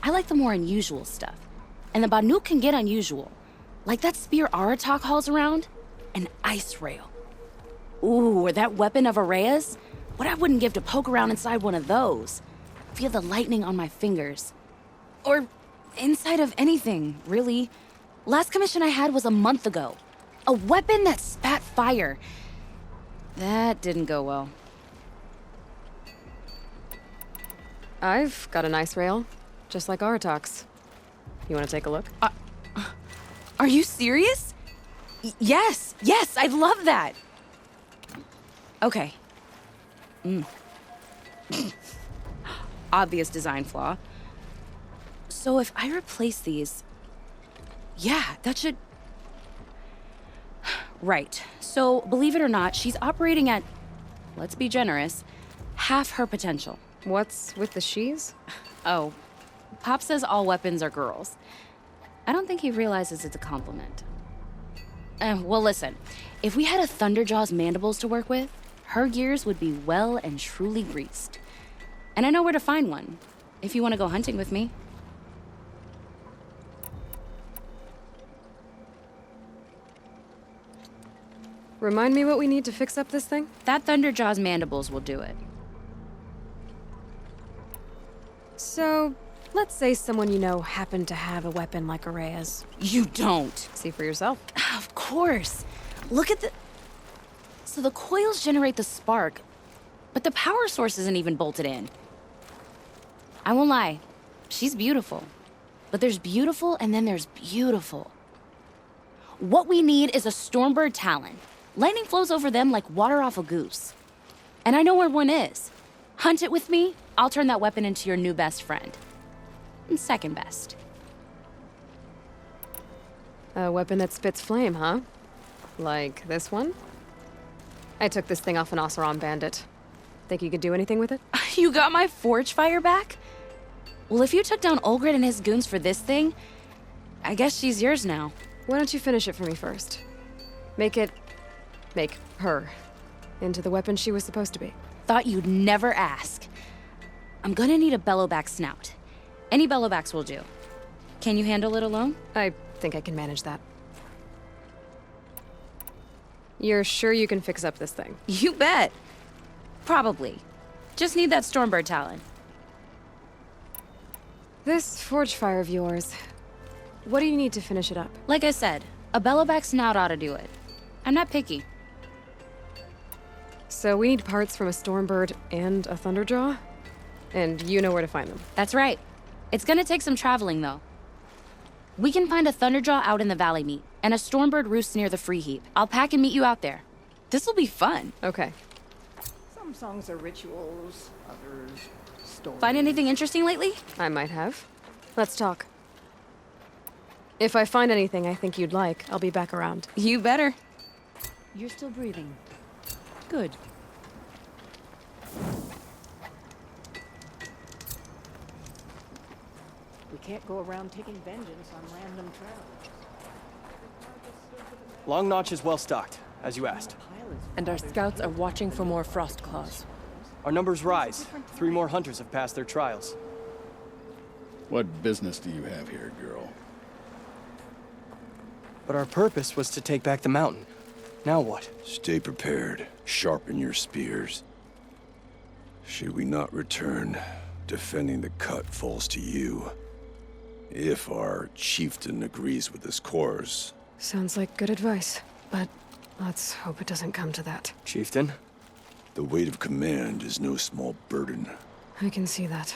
Speaker 13: I like the more unusual stuff. And the Banuk can get unusual. Like that spear Aratak hauls around. An ice rail. Ooh, or that weapon of Araya's? What I wouldn't give to poke around inside one of those. Feel the lightning on my fingers. Or inside of anything, really. Last commission I had was a month ago. A weapon that spat fire. That didn't go well.
Speaker 6: I've got an ice rail, just like Aratak's. You want to take a look?
Speaker 13: Are you serious? Yes, I'd love that. Okay. Obvious design flaw. So if I replace these... Yeah, that should... Right. So, believe it or not, she's operating at, let's be generous, half her potential.
Speaker 6: What's with the she's?
Speaker 13: Oh, Pop says all weapons are girls. I don't think he realizes it's a compliment. Well, listen. If we had a Thunderjaw's mandibles to work with, her gears would be well and truly greased. And I know where to find one, if you want to go hunting with me.
Speaker 6: Remind me what we need to fix up this thing?
Speaker 13: That Thunderjaw's mandibles will do it.
Speaker 6: So, let's say someone you know happened to have a weapon like Araya's.
Speaker 13: You don't.
Speaker 6: See for yourself.
Speaker 13: Of course. Look at the... So the coils generate the spark, but the power source isn't even bolted in. I won't lie. She's beautiful. But there's beautiful and then there's beautiful. What we need is a Stormbird Talon. Lightning flows over them like water off a goose. And I know where one is. Hunt it with me, I'll turn that weapon into your new best friend. And second best.
Speaker 6: A weapon that spits flame, huh? Like this one? I took this thing off an Oseram bandit. Think you could do anything with it?
Speaker 13: You got my forge fire back? Well, if you took down Olgrid and his goons for this thing, I guess she's yours now.
Speaker 6: Why don't you finish it for me first? Make her into the weapon she was supposed to be.
Speaker 13: Thought you'd never ask. I'm gonna need a bellowback snout. Any bellowbacks will do. Can you handle it alone?
Speaker 6: I think I can manage that. You're sure you can fix up this thing?
Speaker 13: You bet. Probably. Just need that Stormbird Talon.
Speaker 6: This forge fire of yours, what do you need to finish it up?
Speaker 13: Like I said, a bellowback snout ought to do it. I'm not picky.
Speaker 6: So we need parts from a Stormbird and a Thunderjaw? And you know where to find them.
Speaker 13: That's right. It's gonna take some traveling, though. We can find a Thunderjaw out in the Valley Meet, and a Stormbird roosts near the Free Heap. I'll pack and meet you out there. This'll be fun.
Speaker 6: Okay.
Speaker 2: Some songs are rituals, others stories.
Speaker 13: Find anything interesting lately?
Speaker 6: I might have. Let's talk. If I find anything I think you'd like, I'll be back around.
Speaker 13: You better.
Speaker 2: You're still breathing. Good. We can't go around taking vengeance on random travelers.
Speaker 10: Long Notch is well stocked, as you asked.
Speaker 11: And our scouts are watching for more frost claws.
Speaker 10: Our numbers rise. 3 more hunters have passed their trials.
Speaker 3: What business do you have here, girl?
Speaker 10: But our purpose was to take back the mountain. Now what?
Speaker 5: Stay prepared. Sharpen your spears. Should we not return, defending the cut falls to you. If our chieftain agrees with this course.
Speaker 6: Sounds like good advice, but let's hope it doesn't come to that.
Speaker 10: Chieftain?
Speaker 5: The weight of command is no small burden.
Speaker 6: I can see that.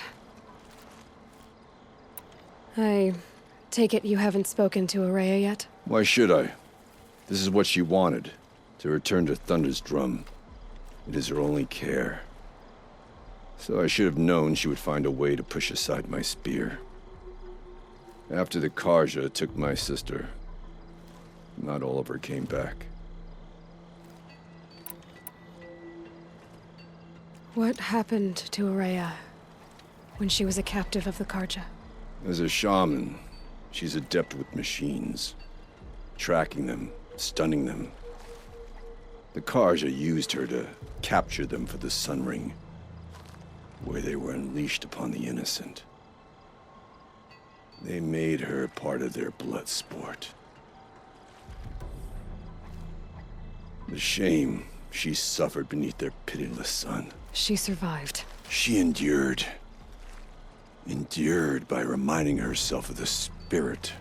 Speaker 6: I take it you haven't spoken to Araya yet?
Speaker 5: Why should I? This is what she wanted, to return to Thunder's Drum. It is her only care. So I should have known she would find a way to push aside my spear. After the Karja took my sister, not all of her came back.
Speaker 6: What happened to Araya when she was a captive of the Karja?
Speaker 5: As a shaman, she's adept with machines. Tracking them, stunning them. The Karja used her to capture them for the Sun Ring, where they were unleashed upon the innocent. They made her part of their blood sport. The shame she suffered beneath their pitiless sun.
Speaker 6: She survived.
Speaker 5: She endured. Endured by reminding herself of the spirit,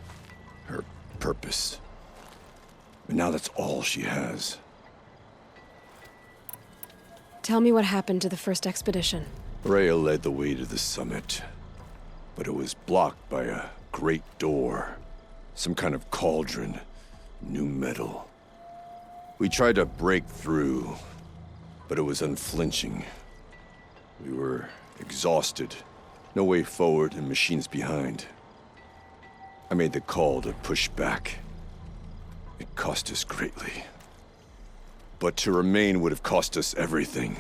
Speaker 5: her purpose. And now that's all she has.
Speaker 6: Tell me what happened to the first expedition.
Speaker 5: Rhea led the way to the summit, but it was blocked by a great door. Some kind of cauldron, new metal. We tried to break through, but it was unflinching. We were exhausted, no way forward and machines behind. I made the call to push back. It cost us greatly. But to remain would have cost us everything.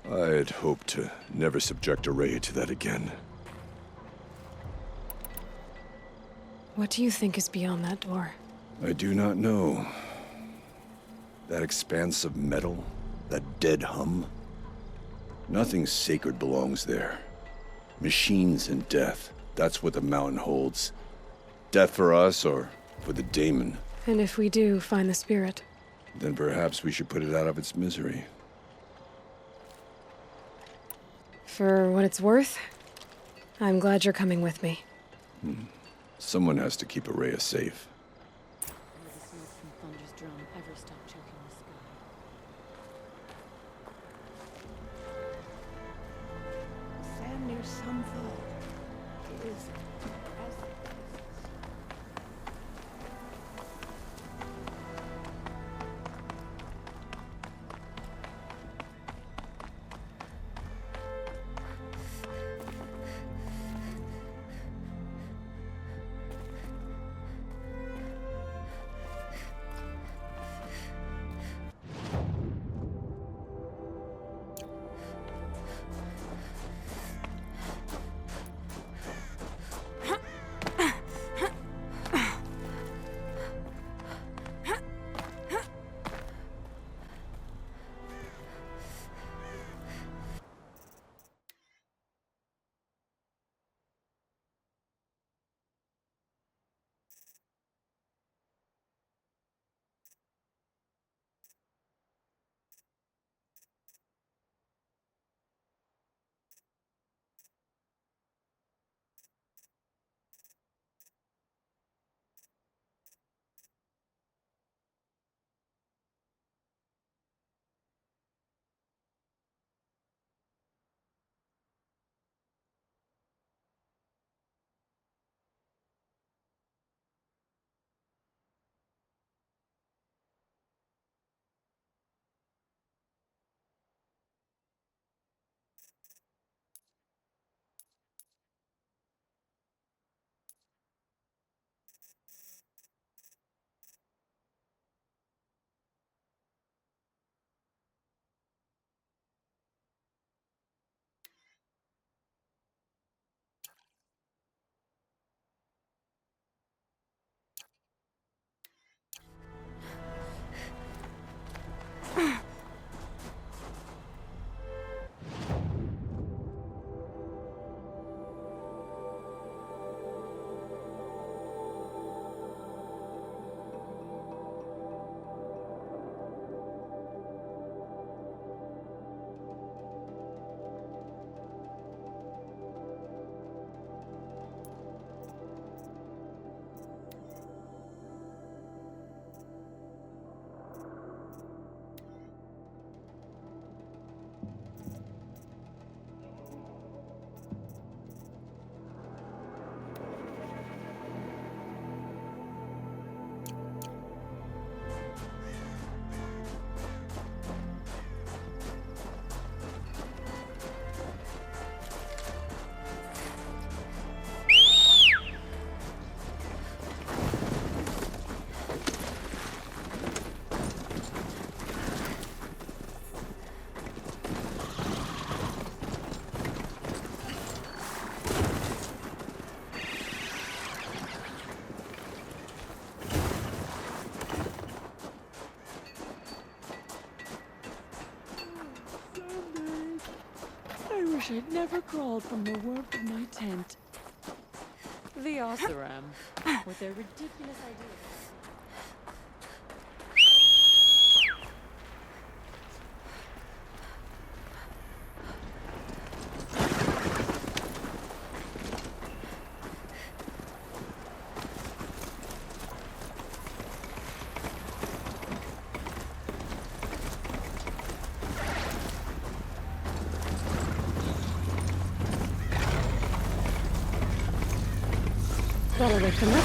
Speaker 5: I had hoped to never subject Araya to that again.
Speaker 6: What do you think is beyond that door?
Speaker 5: I do not know. That expanse of metal, that dead hum. Nothing sacred belongs there. Machines and death, that's what the mountain holds. Death for us or for the daemon.
Speaker 6: And if we do find the spirit?
Speaker 5: Then perhaps we should put it out of its misery.
Speaker 6: For what it's worth, I'm glad you're coming with me.
Speaker 5: Someone has to keep Araya safe.
Speaker 2: Will the smoke from Thunder's drum ever stop choking the sky? Sand near some fall. It is I wish I'd never crawled from the warmth of my tent. The Oseram, with their ridiculous ideas.
Speaker 6: That'll wake them up.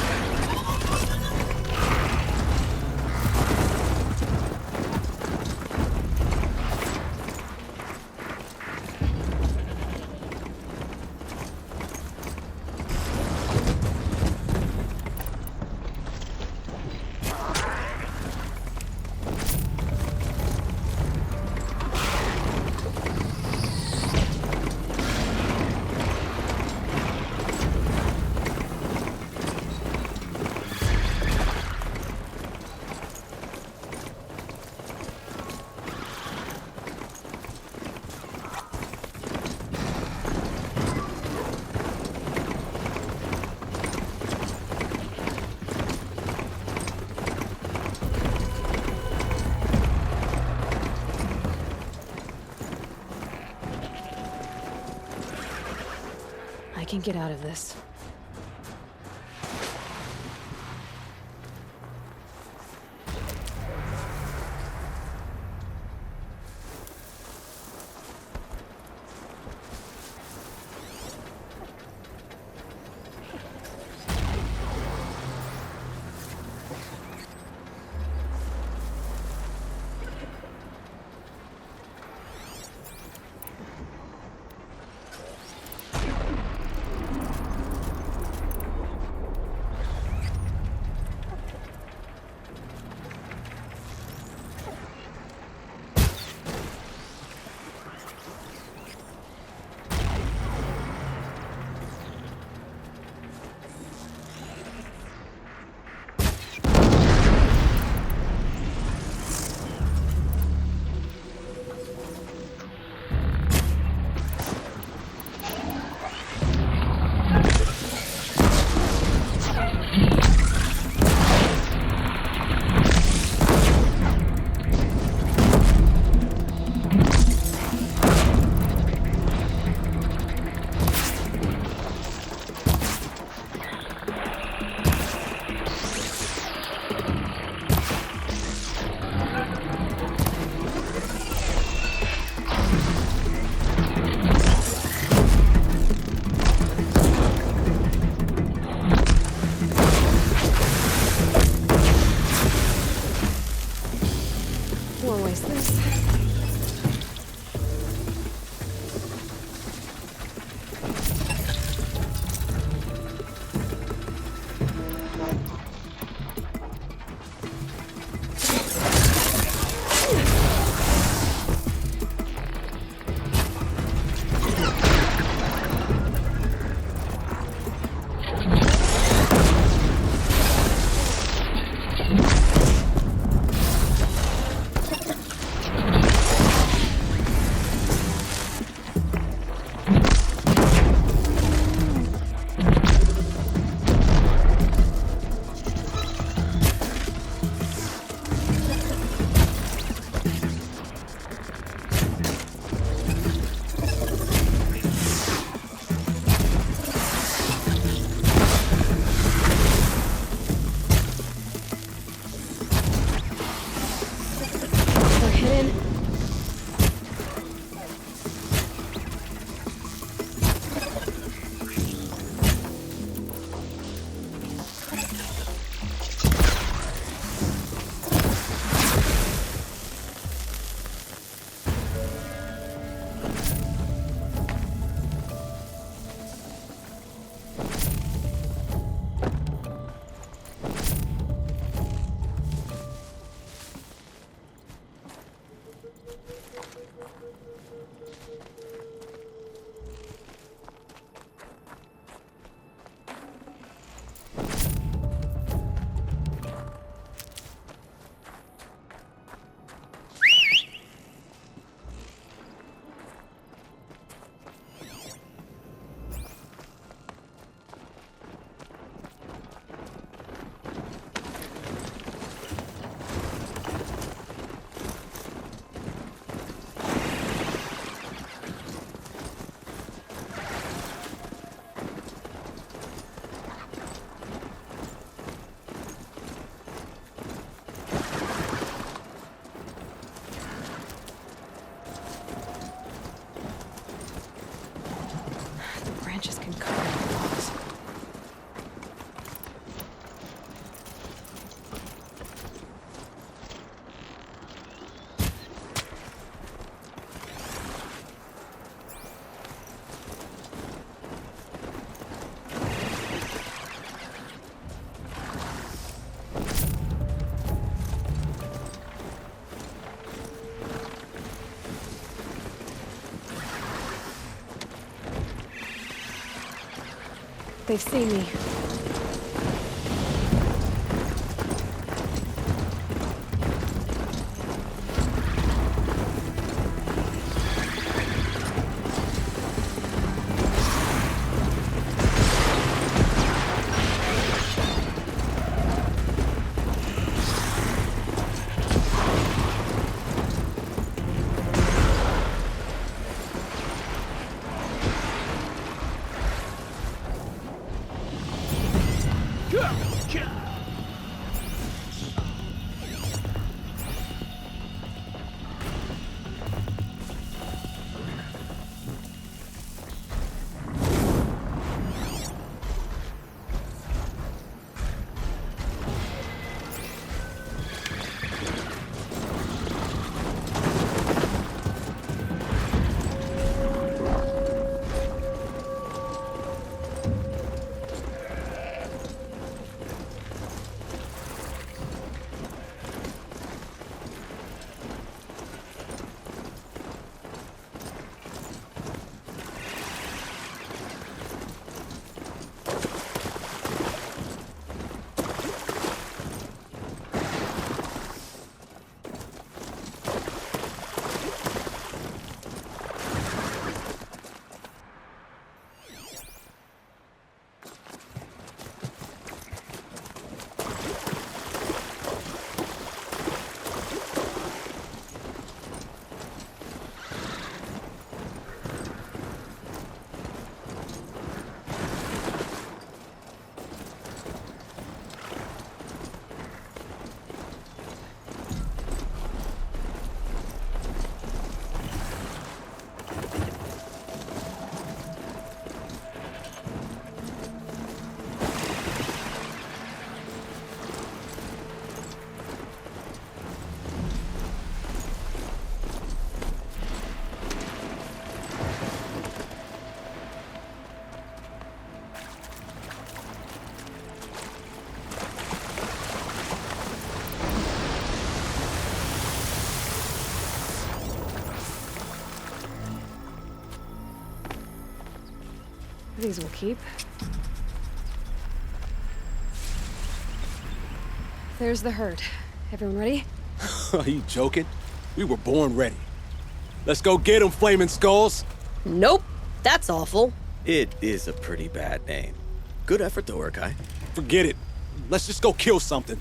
Speaker 6: I can get out of this. in. Branches can cover the logs. They've seen me. These will keep. There's the herd. Everyone ready?
Speaker 17: Are you joking? We were born ready. Let's go get them, Flaming Skulls!
Speaker 1: Nope. That's awful.
Speaker 16: It is a pretty bad name. Good effort though, Urkai.
Speaker 17: Forget it. Let's just go kill something.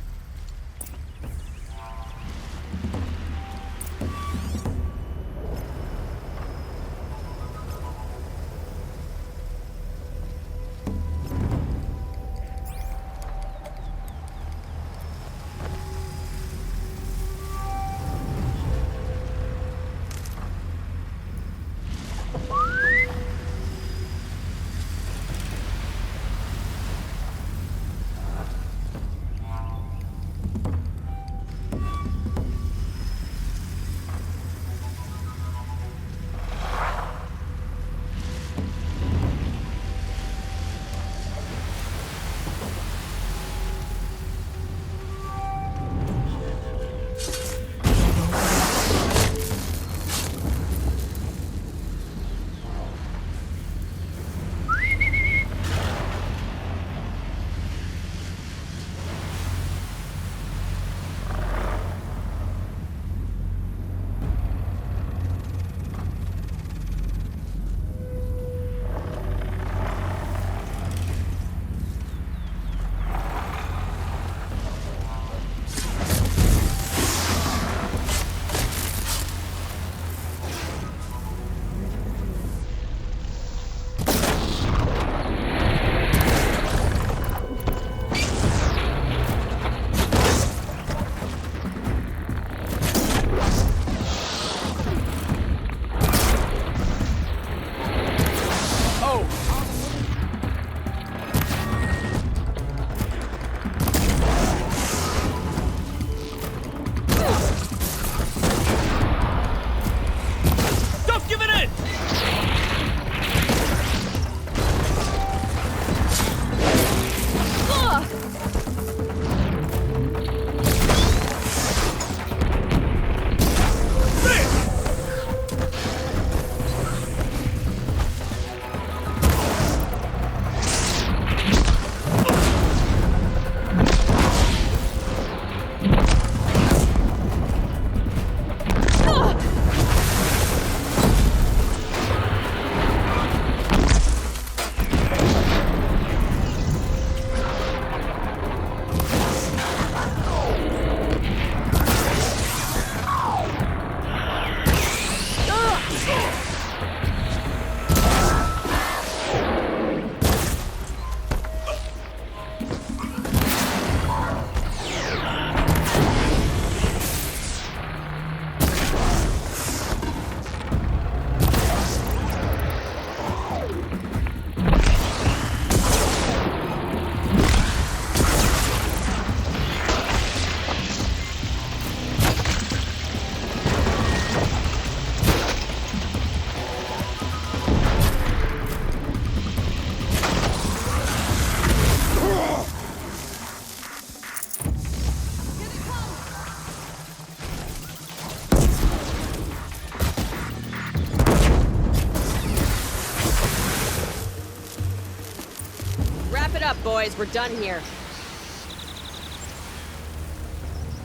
Speaker 15: up, boys. We're done here.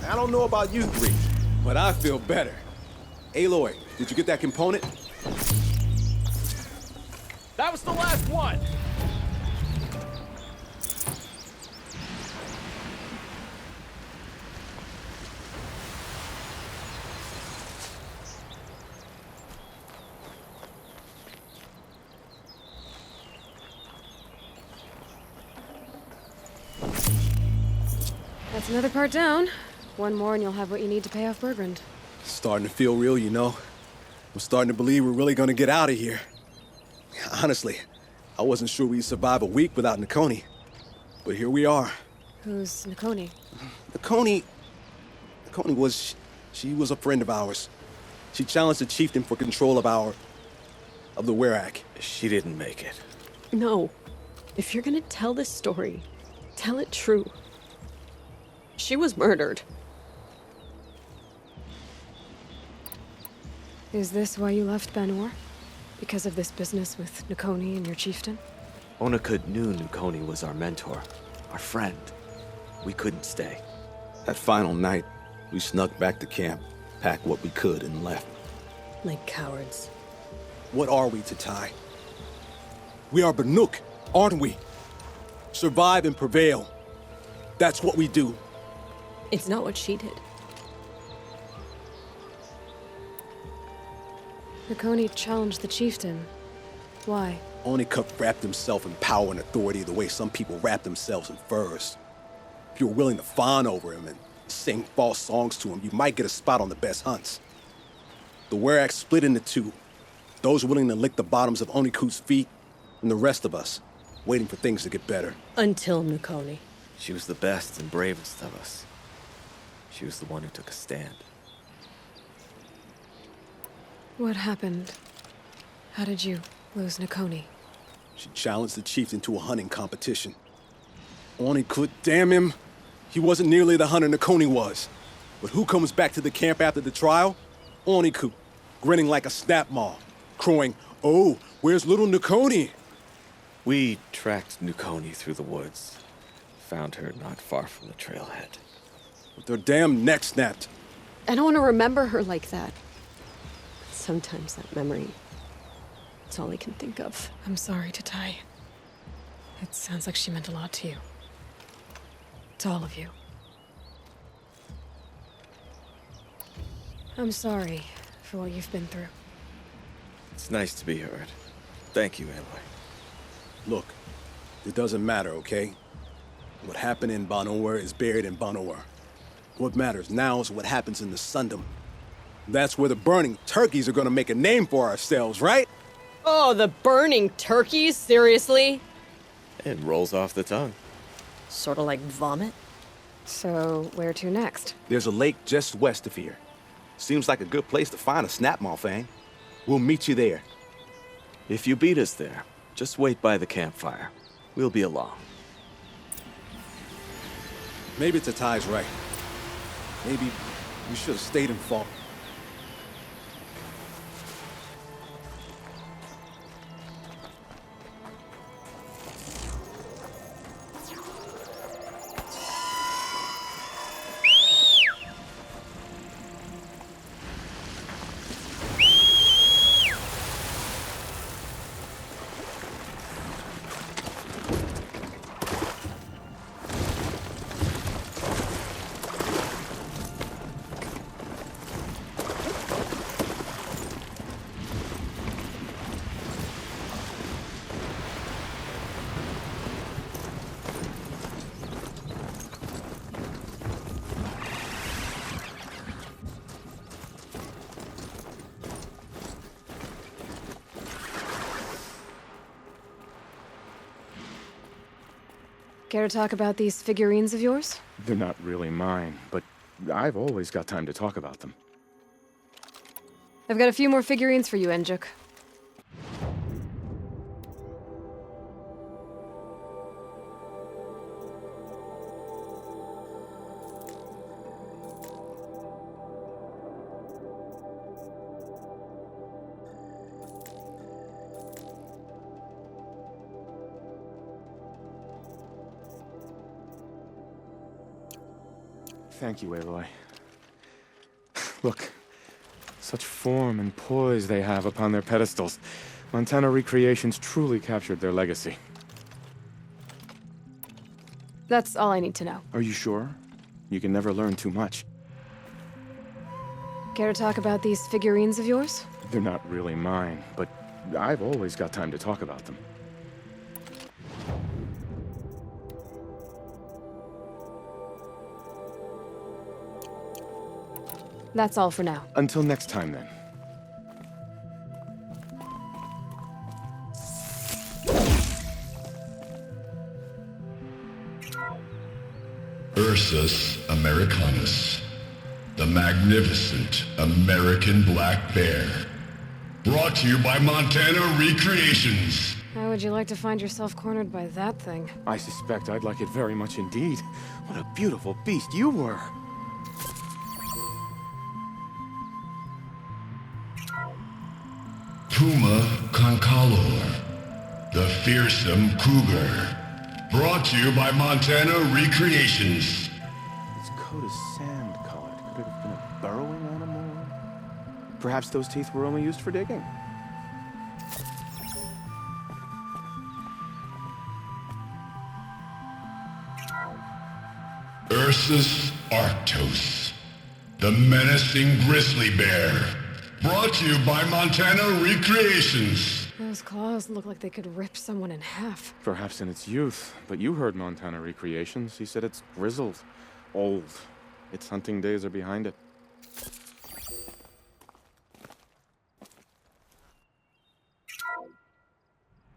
Speaker 8: I don't know about you three, but I feel better. Aloy, did you get that component?
Speaker 4: That was the last one!
Speaker 6: That's another part down. One more and you'll have what you need to pay off Bergrand.
Speaker 8: Starting to feel real, you know. I'm starting to believe we're really gonna get out of here. Honestly, I wasn't sure we'd survive a week without Nakoni. But here we are.
Speaker 6: Who's Nakoni?
Speaker 8: Nakoni was... she was a friend of ours. She challenged the chieftain for control of the Werak.
Speaker 16: She didn't make it.
Speaker 15: No. If you're gonna tell this story, tell it true. She was murdered.
Speaker 6: Is this why you left Banur? Because of this business with Nakoni and your chieftain?
Speaker 16: Onakut knew Nakoni was our mentor, our friend. We couldn't stay.
Speaker 8: That final night, we snuck back to camp, packed what we could, and left.
Speaker 15: Like cowards.
Speaker 8: What are we, Tatai? We are Banuk, aren't we? Survive and prevail. That's what we do.
Speaker 15: It's not what she did.
Speaker 6: Nakoni challenged the chieftain. Why?
Speaker 8: Onakut wrapped himself in power and authority the way some people wrap themselves in furs. If you're willing to fawn over him and sing false songs to him, you might get a spot on the best hunts. The Werak split into two. Those willing to lick the bottoms of Onakut's feet, and the rest of us, waiting for things to get better.
Speaker 15: Until Nakoni.
Speaker 16: She was the best and bravest of us. She was the one who took a stand.
Speaker 6: What happened? How did you lose Nakoni?
Speaker 8: She challenged the chieftain to a hunting competition. Onakut, damn him! He wasn't nearly the hunter Nakoni was. But who comes back to the camp after the trial? Onakut, grinning like a snap maw, crowing, "Oh, where's little Nakoni?"
Speaker 16: We tracked Nakoni through the woods. Found her not far from the trailhead.
Speaker 8: With her damn neck snapped.
Speaker 15: I don't want to remember her like that. Sometimes that memory, it's all I can think of.
Speaker 6: I'm sorry, Tatai. It sounds like she meant a lot to you. To all of you. I'm sorry for what you've been through.
Speaker 16: It's nice to be heard. Thank you, Aloy.
Speaker 8: Look, it doesn't matter, okay? What happened in Banur is buried in Banur. What matters now is what happens in the Sundom. That's where the burning turkeys are gonna make a name for ourselves, right?
Speaker 15: Oh, the burning turkeys? Seriously?
Speaker 16: It rolls off the tongue.
Speaker 15: Sort of like vomit?
Speaker 6: So, where to next?
Speaker 8: There's a lake just west of here. Seems like a good place to find a snapmaw fang. We'll meet you there.
Speaker 16: If you beat us there, just wait by the campfire. We'll be along.
Speaker 8: Maybe Tatai's right. Maybe we should have stayed and fought.
Speaker 6: Care to talk about these figurines of yours?
Speaker 19: They're not really mine, but I've always got time to talk about them.
Speaker 6: I've got a few more figurines for you, Enjuk.
Speaker 19: Thank you, Aloy. Look, such form and poise they have upon their pedestals. Montana Recreations truly captured their legacy.
Speaker 6: That's all I need to know.
Speaker 19: Are you sure? You can never learn too much.
Speaker 6: Care to talk about these figurines of yours?
Speaker 19: They're not really mine, but I've always got time to talk about them.
Speaker 6: That's all for now.
Speaker 19: Until next time, then.
Speaker 20: Ursus Americanus, the magnificent American black bear. Brought to you by Montana Recreations.
Speaker 6: How would you like to find yourself cornered by that thing?
Speaker 19: I suspect I'd like it very much indeed. What a beautiful beast you were.
Speaker 20: Puma Concalor, the fearsome cougar. Brought to you by Montana Recreations.
Speaker 19: Its coat is sand-colored. Could it have been a burrowing animal? Perhaps those teeth were only used for digging.
Speaker 20: Ursus Arctos, the menacing grizzly bear. Brought to you by Montana Recreations.
Speaker 6: Those claws look like they could rip someone in half.
Speaker 19: Perhaps in its youth, but you heard Montana Recreations. He said it's grizzled, old. Its hunting days are behind it.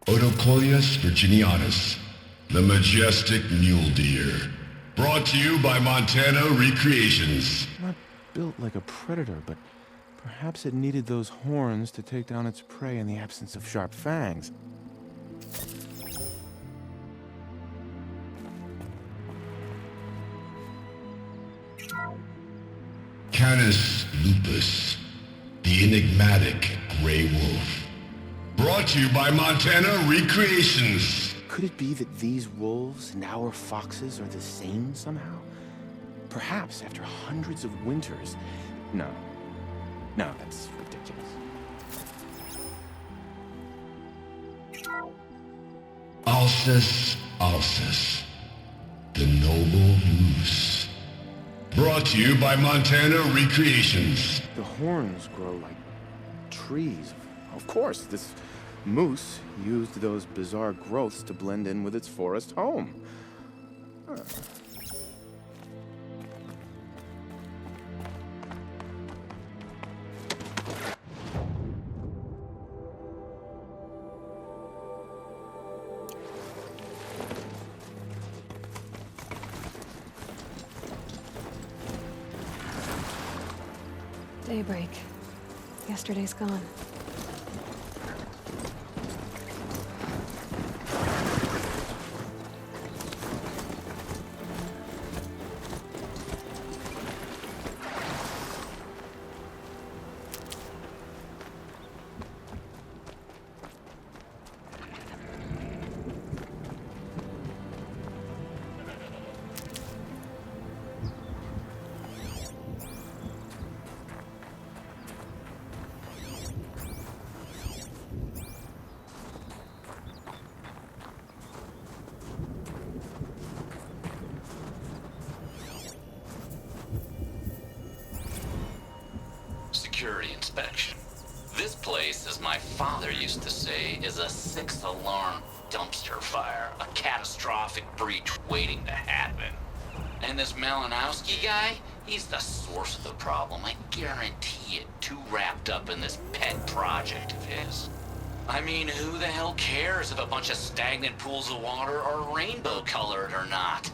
Speaker 20: Odocolius virginianus, the majestic mule deer. Brought to you by Montana Recreations.
Speaker 19: Not built like a predator, but perhaps it needed those horns to take down its prey in the absence of sharp fangs.
Speaker 20: Canis lupus, the enigmatic gray wolf. Brought to you by Montana Recreations.
Speaker 19: Could it be that these wolves and our foxes are the same somehow? Perhaps after hundreds of winters. No, that's ridiculous.
Speaker 20: Alsus, the noble moose. Brought to you by Montana Recreations.
Speaker 19: The horns grow like trees. Of course, this moose used those bizarre growths to blend in with its forest home. Huh.
Speaker 6: Daybreak. Yesterday's gone.
Speaker 21: Security inspection. This place, as my father used to say, is a six-alarm dumpster fire. A catastrophic breach waiting to happen. And this Malinowski guy, he's the source of the problem. I guarantee it. Too wrapped up in this pet project of his. I mean, who the hell cares if a bunch of stagnant pools of water are rainbow-colored or not?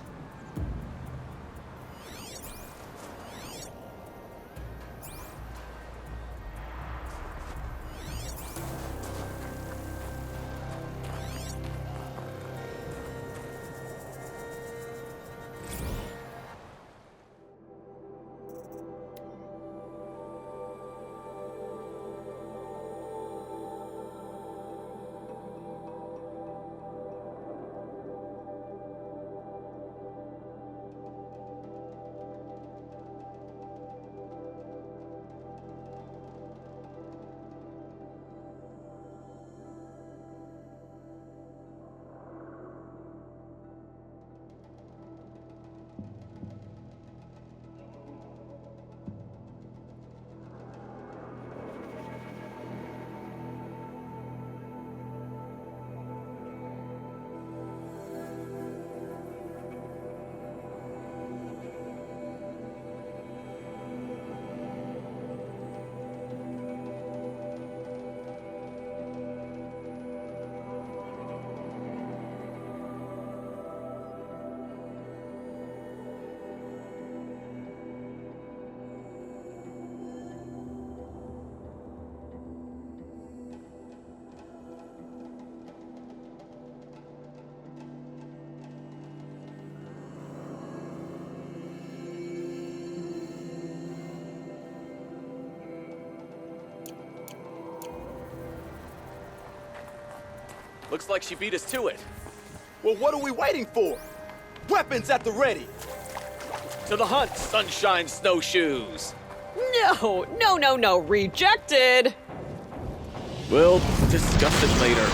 Speaker 4: Looks like she beat us to it.
Speaker 9: Well, what are we waiting for? Weapons at the ready!
Speaker 4: To the hunt, sunshine snowshoes!
Speaker 11: No, rejected!
Speaker 16: We'll discuss it later.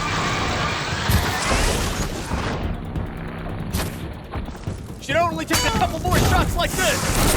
Speaker 4: Should only take a couple more shots like this!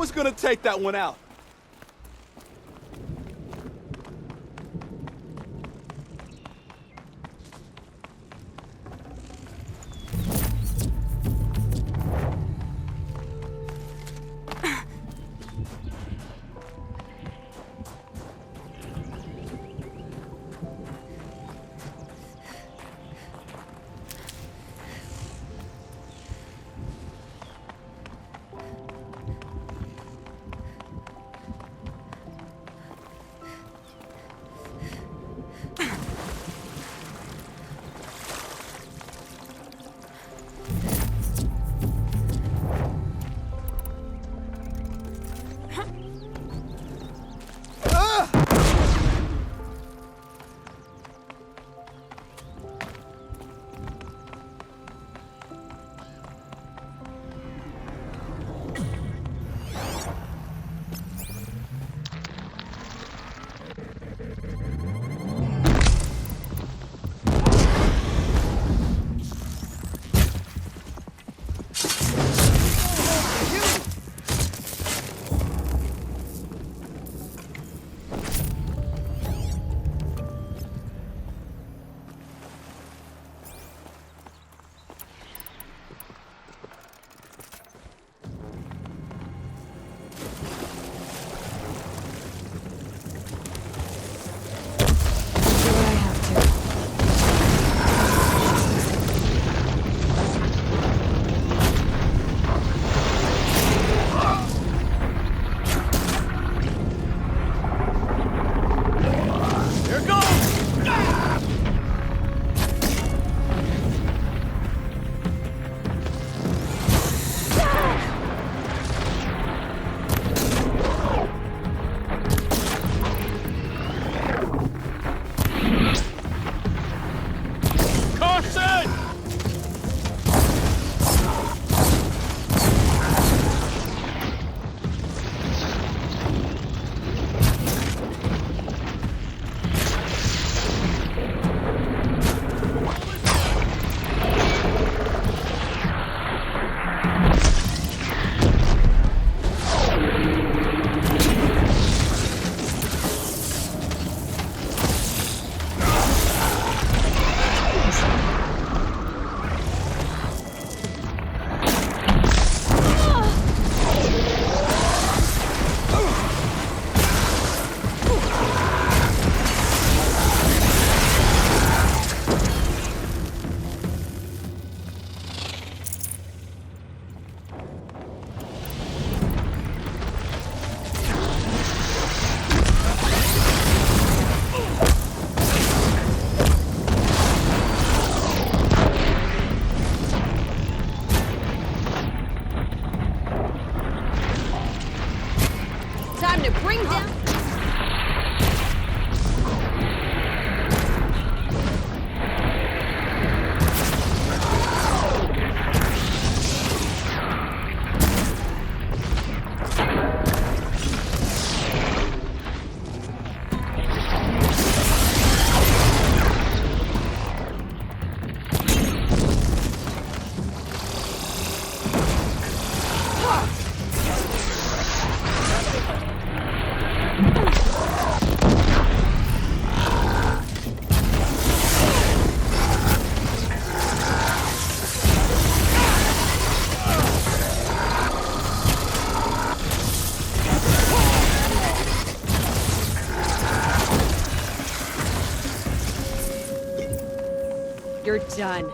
Speaker 9: was gonna take that one out.
Speaker 15: You're done.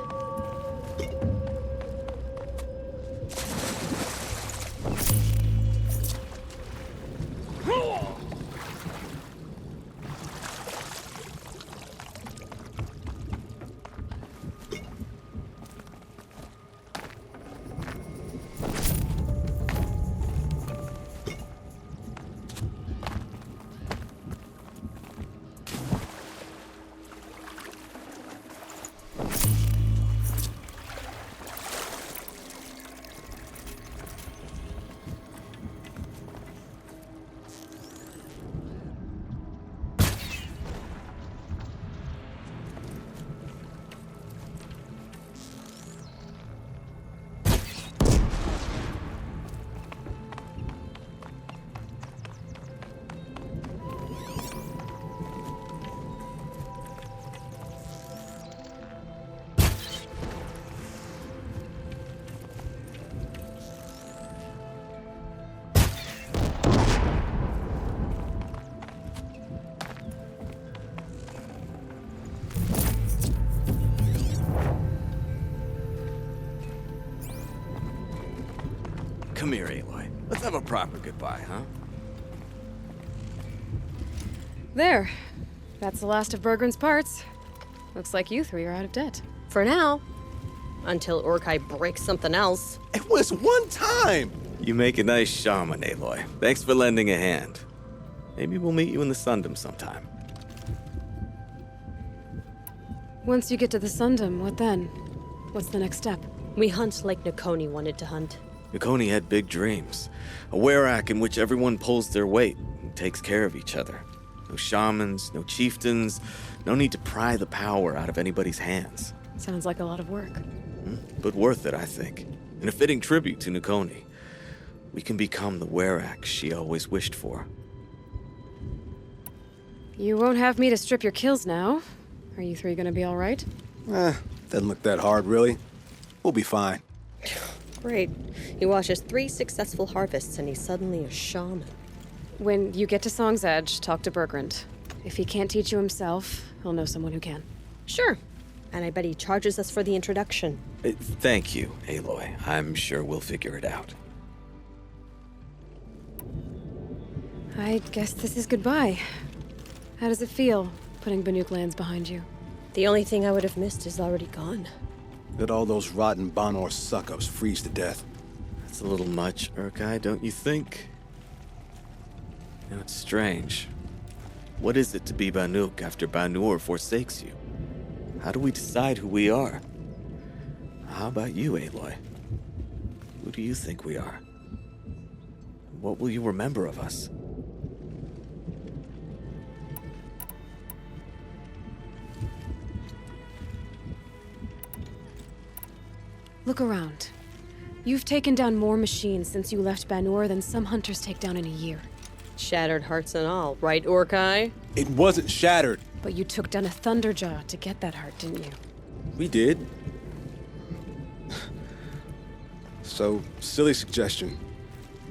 Speaker 16: here, Aloy. Let's have a proper goodbye, huh?
Speaker 6: There. That's the last of Bergren's parts. Looks like you three are out of debt.
Speaker 15: For now. Until Urkai breaks something else.
Speaker 8: It was one time!
Speaker 16: You make a nice shaman, Aloy. Thanks for lending a hand. Maybe we'll meet you in the Sundom sometime.
Speaker 6: Once you get to the Sundom, what then? What's the next step?
Speaker 15: We hunt like Nakoni wanted to hunt.
Speaker 16: Nakoni had big dreams. A Werak in which everyone pulls their weight and takes care of each other. No shamans, no chieftains, no need to pry the power out of anybody's hands.
Speaker 6: Sounds like a lot of work.
Speaker 16: But worth it, I think. And a fitting tribute to Nakoni. We can become the Werak she always wished for.
Speaker 6: You won't have me to strip your kills now. Are you three gonna be all right?
Speaker 8: Doesn't look that hard, really. We'll be fine.
Speaker 15: Great. He watches 3 successful harvests and he's suddenly a shaman.
Speaker 6: When you get to Song's Edge, talk to Bergrand. If he can't teach you himself, he'll know someone who can.
Speaker 15: Sure. And I bet he charges us for the introduction.
Speaker 16: Thank you, Aloy. I'm sure we'll figure it out.
Speaker 6: I guess this is goodbye. How does it feel, putting Banuk lands behind you?
Speaker 15: The only thing I would have missed is already gone.
Speaker 8: Let all those rotten Banor suck-ups freeze to death.
Speaker 16: That's a little much, Urkai, don't you think? You know, it's strange. What is it to be Banuk after Banur forsakes you? How do we decide who we are? How about you, Aloy? Who do you think we are? What will you remember of us?
Speaker 6: Look around. You've taken down more machines since you left Banur than some hunters take down in a year.
Speaker 15: Shattered hearts and all, right, Urkai?
Speaker 8: It wasn't shattered.
Speaker 6: But you took down a Thunderjaw to get that heart, didn't you?
Speaker 8: We did. So, silly suggestion.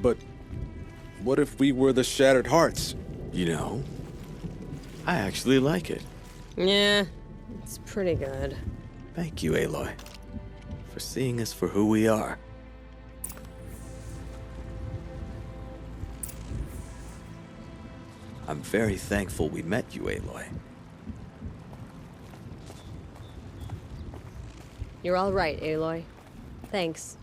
Speaker 8: But what if we were the Shattered Hearts?
Speaker 16: You know, I actually like it.
Speaker 15: Yeah, it's pretty good.
Speaker 16: Thank you, Aloy, for seeing us for who we are. I'm very thankful we met you, Aloy.
Speaker 15: You're all right, Aloy. Thanks.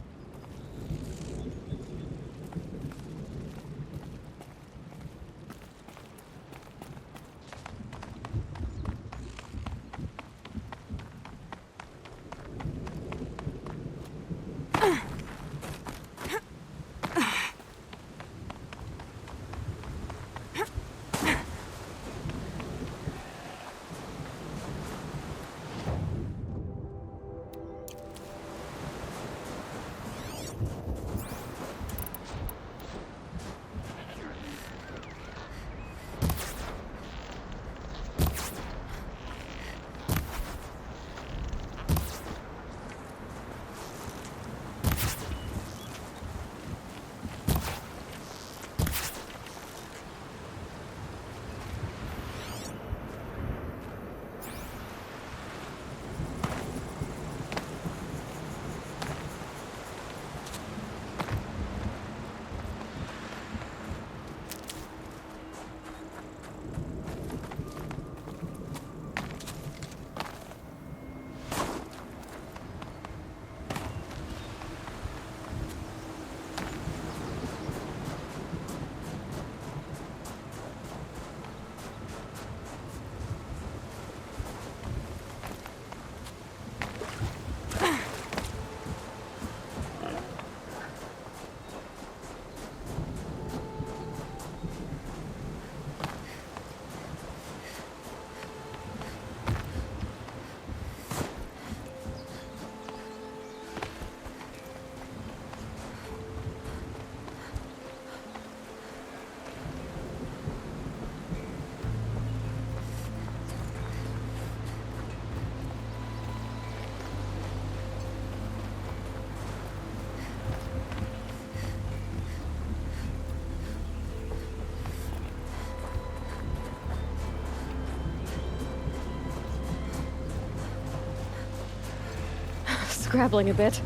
Speaker 6: Scrabbling a bit.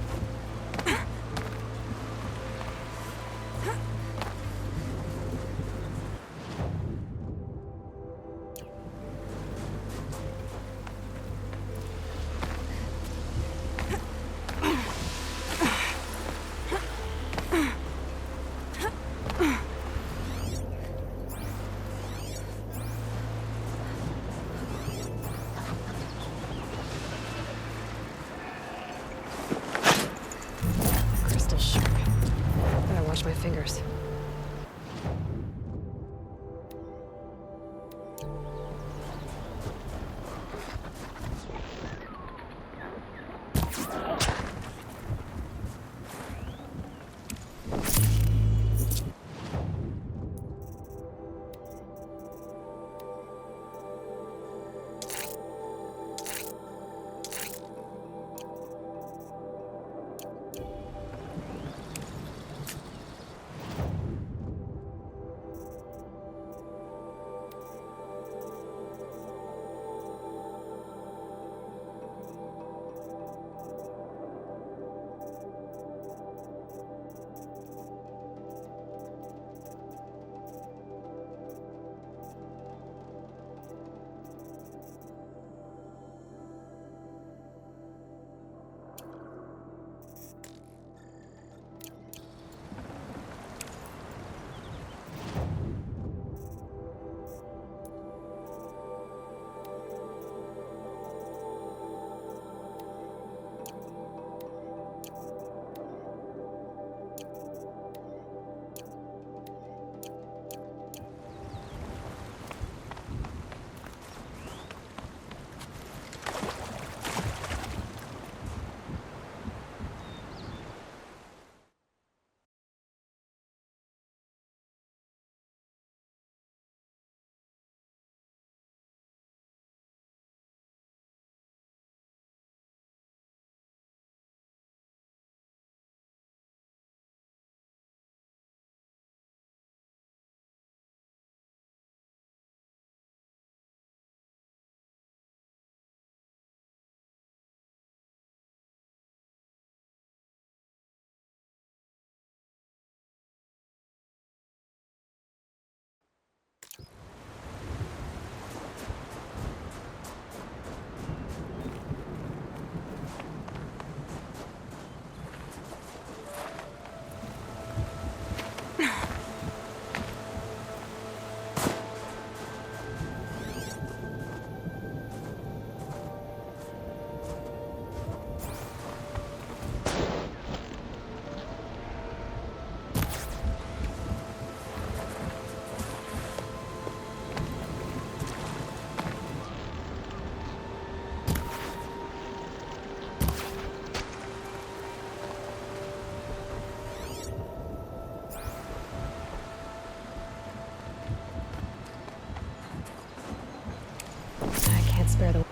Speaker 6: Spare the...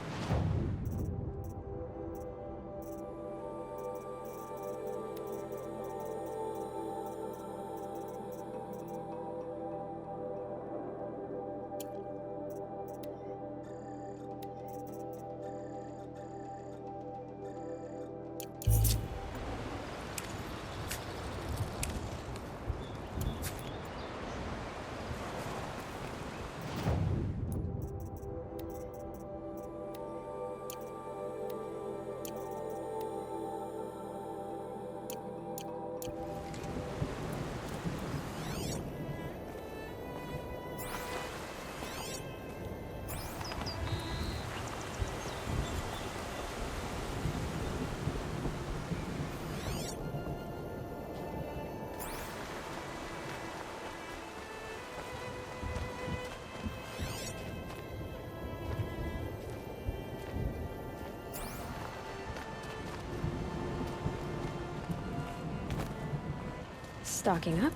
Speaker 6: Stocking up.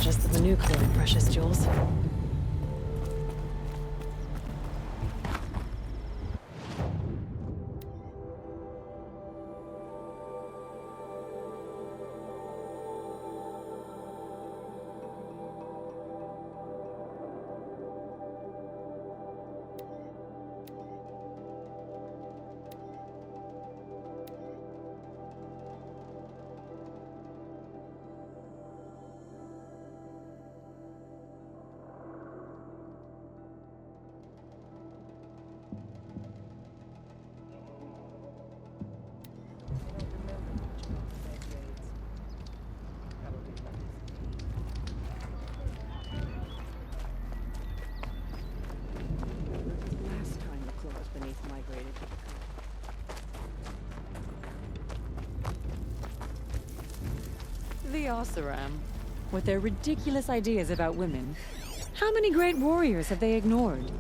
Speaker 6: Just the nuclear precious jewels.
Speaker 2: Oseram, with their ridiculous ideas about women. How many great warriors have they ignored?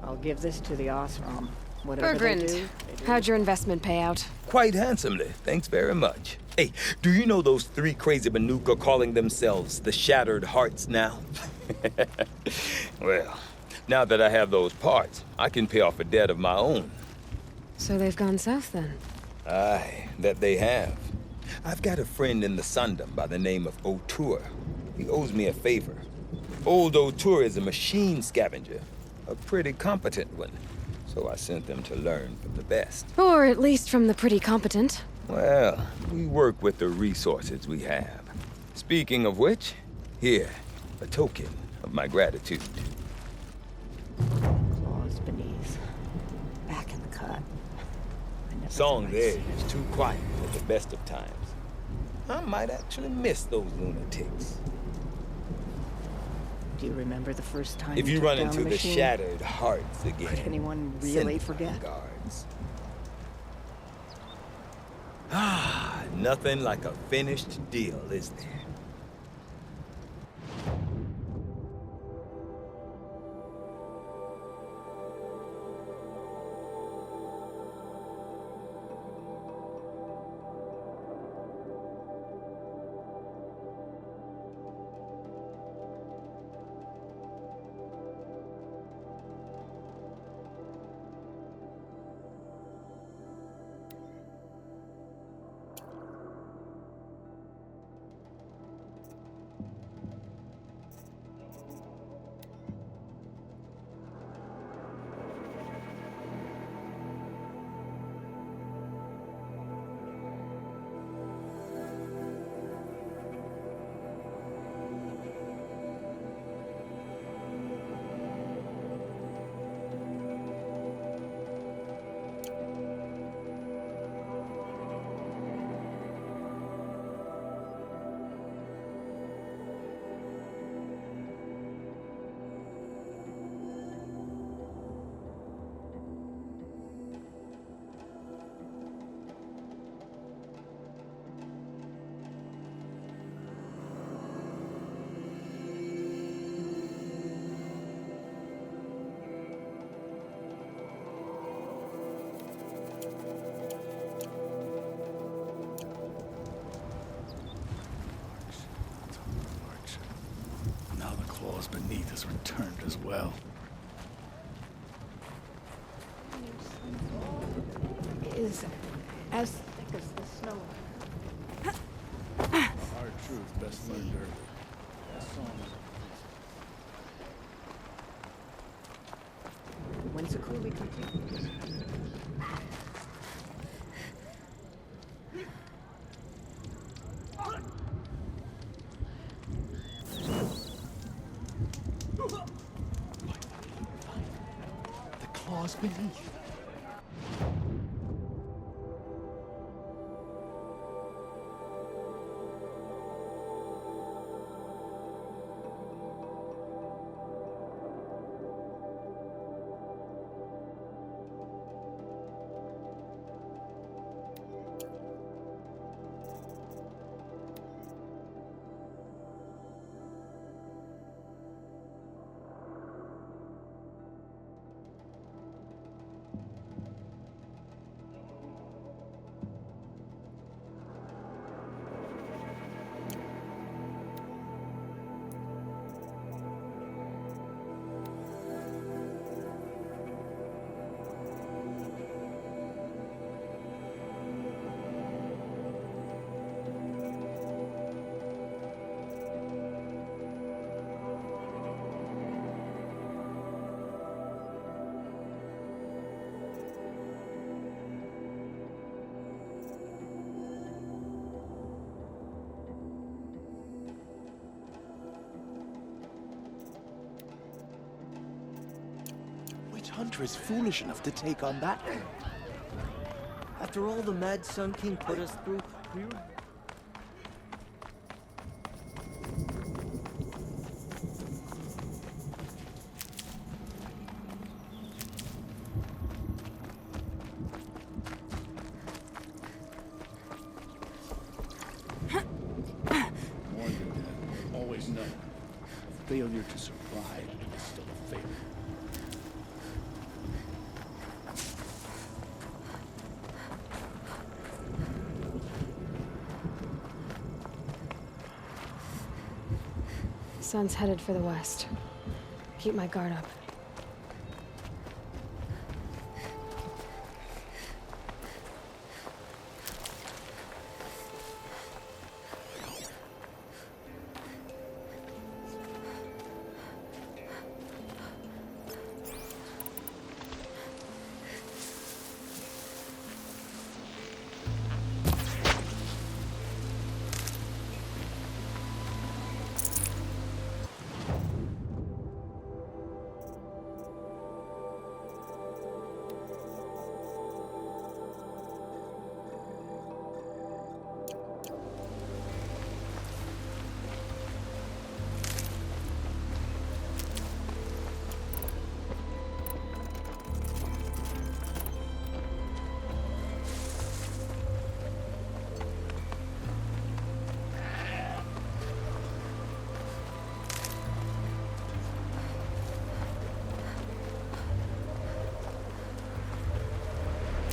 Speaker 1: I'll give this to the Oseram. Whatever they
Speaker 6: Bergrand,
Speaker 1: do, they do.
Speaker 6: how'd your investment pay out?
Speaker 7: Quite handsomely, thanks very much. Hey, do you know those three crazy Banuk are calling themselves the Shattered Hearts now? Well, now that I have those parts, I can pay off a debt of my own.
Speaker 6: So they've gone south then?
Speaker 7: Aye, that they have. I've got a friend in the Sundom by the name of O'Toole. He owes me a favor. Old O'Toole is a machine scavenger, a pretty competent one. So I sent them to learn from the best.
Speaker 6: Or at least from the pretty competent.
Speaker 7: Well, we work with the resources we have. Speaking of which, here, a token of my gratitude.
Speaker 1: Claws beneath. Back in the cut.
Speaker 7: Song there is too quiet at the best of times. I might actually miss those lunatics.
Speaker 1: Do you remember the first time
Speaker 7: If you
Speaker 1: took
Speaker 7: run
Speaker 1: down
Speaker 7: into
Speaker 1: a
Speaker 7: the
Speaker 1: machine?
Speaker 7: Shattered Hearts again,
Speaker 1: Could anyone
Speaker 7: send
Speaker 1: really
Speaker 7: my
Speaker 1: forget?
Speaker 7: regards. Ah, nothing like a finished deal, is there?
Speaker 3: Now the claws beneath us returned as well.
Speaker 1: Is as thick as the snow.
Speaker 3: Hard truth best learned early. That song is
Speaker 1: When's the coulee complete?
Speaker 3: the claws beneath.
Speaker 9: Which hunter is foolish enough to take on that?
Speaker 1: After all the mad Sun King put us through, we were...
Speaker 3: failure to survive is still a failure.
Speaker 6: Sun's headed for the west. Keep my guard up.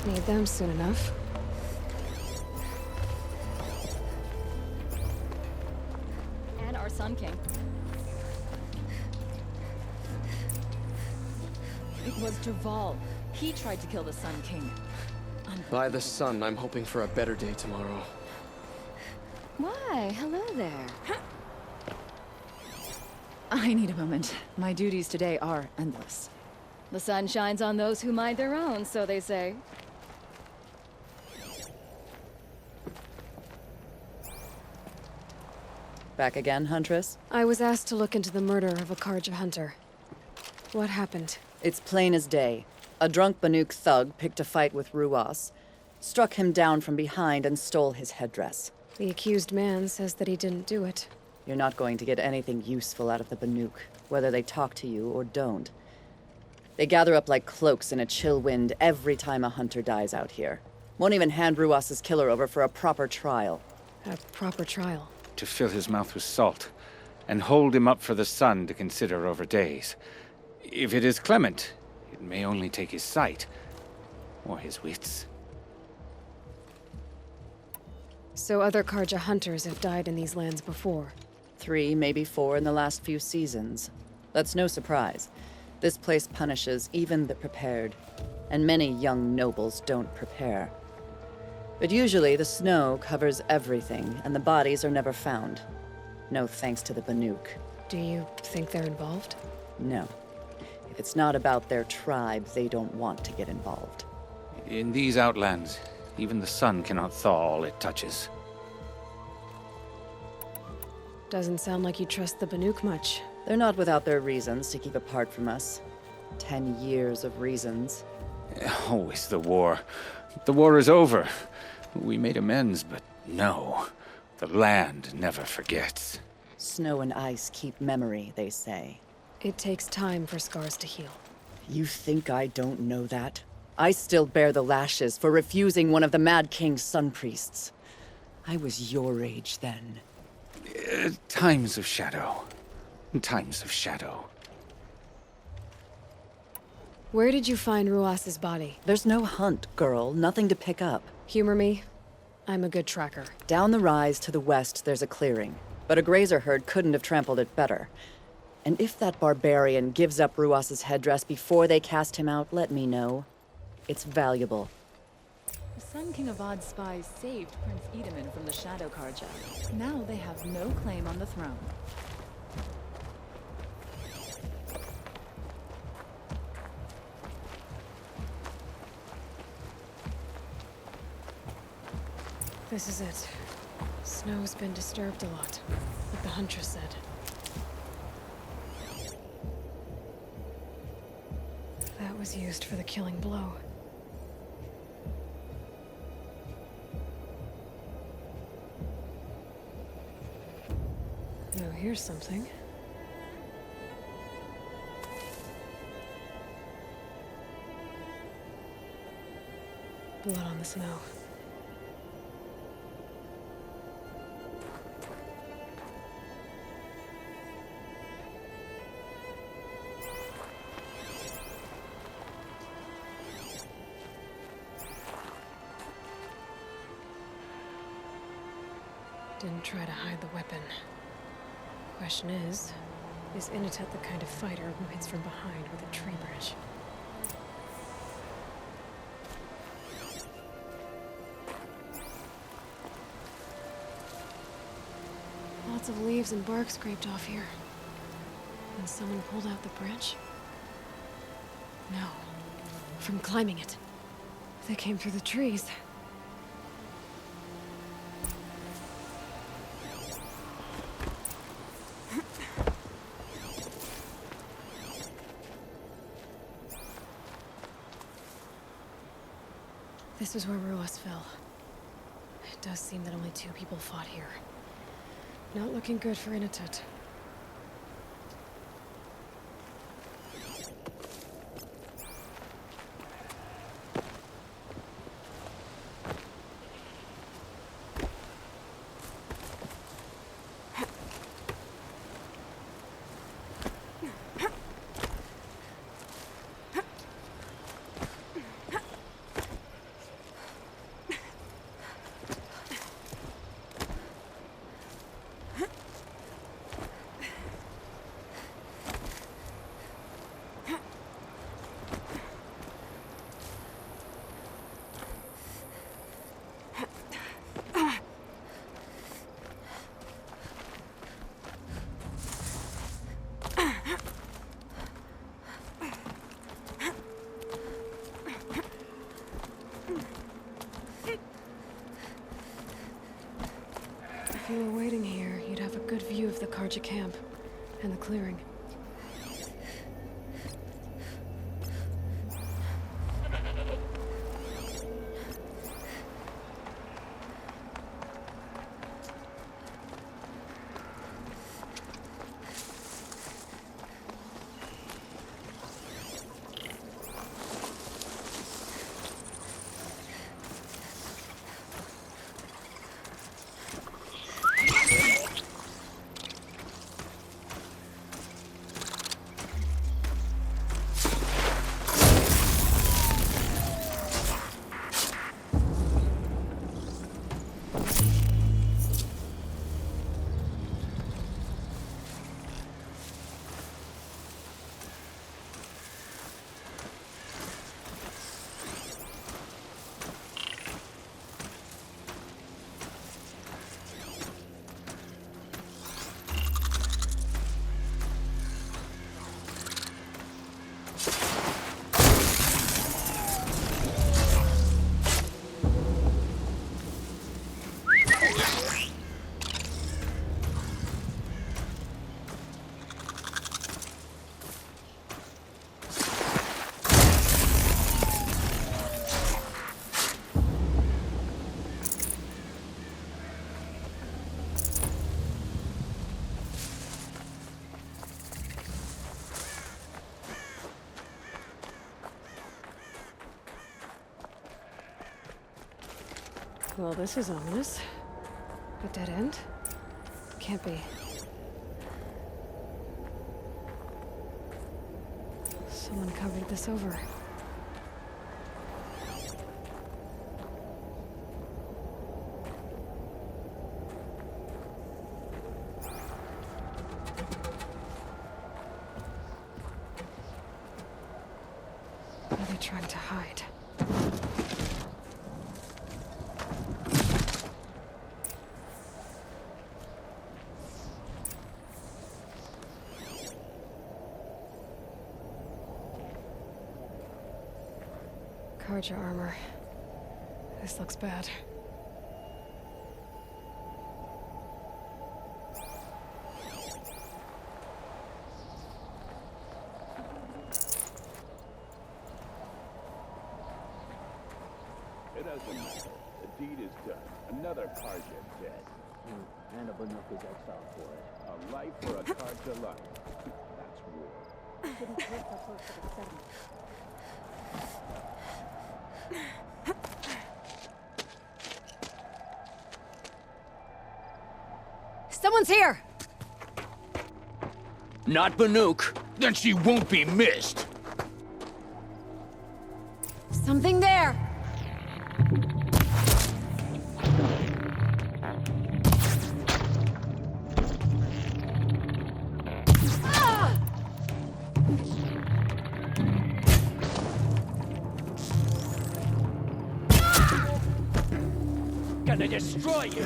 Speaker 6: Need them soon enough.
Speaker 12: And our Sun King. It was Duval. He tried to kill the Sun King.
Speaker 10: By the sun, I'm hoping for a better day tomorrow.
Speaker 12: Why, hello there. I need a moment. My duties today are endless. The sun shines on those who mind their own, so they say.
Speaker 2: Back again, Huntress?
Speaker 6: I was asked to look into the murder of a Karja hunter. What happened?
Speaker 2: It's plain as day. A drunk Banuk thug picked a fight with Ruas, struck him down from behind and stole his headdress.
Speaker 6: The accused man says that he didn't do it.
Speaker 2: You're not going to get anything useful out of the Banuk, whether they talk to you or don't. They gather up like cloaks in a chill wind every time a hunter dies out here. Won't even hand Ruas's killer over for a proper trial.
Speaker 6: A proper trial?
Speaker 22: To fill his mouth with salt, and hold him up for the sun to consider over days. If it is clement, it may only take his sight, or his wits.
Speaker 6: So other Karja hunters have died in these lands before?
Speaker 2: 3, maybe 4 in the last few seasons. That's no surprise. This place punishes even the prepared, and many young nobles don't prepare. But usually the snow covers everything, and the bodies are never found. No thanks to the Banuk.
Speaker 6: Do you think they're involved?
Speaker 2: No. If it's not about their tribe, they don't want to get involved.
Speaker 22: In these outlands, even the sun cannot thaw all it touches.
Speaker 6: Doesn't sound like you trust the Banuk much.
Speaker 2: They're not without their reasons to keep apart from us. 10 years of reasons.
Speaker 22: Always the war. The war is over. We made amends, but no. The land never forgets.
Speaker 2: Snow and ice keep memory, they say.
Speaker 6: It takes time for scars to heal.
Speaker 2: You think I don't know that? I still bear the lashes for refusing one of the Mad King's sun priests. I was your age then.
Speaker 22: Times of shadow. Times of shadow.
Speaker 6: Where did you find Ruas's body?
Speaker 2: There's no hunt, girl. Nothing to pick up.
Speaker 6: Humor me. I'm a good tracker.
Speaker 2: Down the rise to the west, there's a clearing. But a grazer herd couldn't have trampled it better. And if that barbarian gives up Ruas's headdress before they cast him out, let me know. It's valuable.
Speaker 12: The Sun King of Odd's spies saved Prince Edaman from the Shadow Karja. Now they have no claim on the throne.
Speaker 6: This is it. Snow's been disturbed a lot, like the Huntress said. That was used for the killing blow. Oh, here's something. Blood on the snow. Didn't try to hide the weapon. Question is Inatet the kind of fighter who hits from behind with a tree branch? Lots of leaves and bark scraped off here. And someone pulled out the branch? No. From climbing it. They came through the trees. This is where Ruas fell. It does seem that only 2 people fought here. Not looking good for Inatet. If you were waiting here, you'd have a good view of the Karja camp and the clearing. Well, this is ominous. A dead end? Can't be. Someone covered this over. What are they trying to hide? Karja armor. This looks bad.
Speaker 14: It doesn't matter. The deed is done. Another Karja dead. And a Banuk is exiled for it. A life for a Karja life. That's war.
Speaker 18: Didn't hurt so close to the settlement.
Speaker 15: Someone's here!
Speaker 4: Not Banuk. Then she won't be missed.
Speaker 15: Something there!
Speaker 4: gonna destroy you!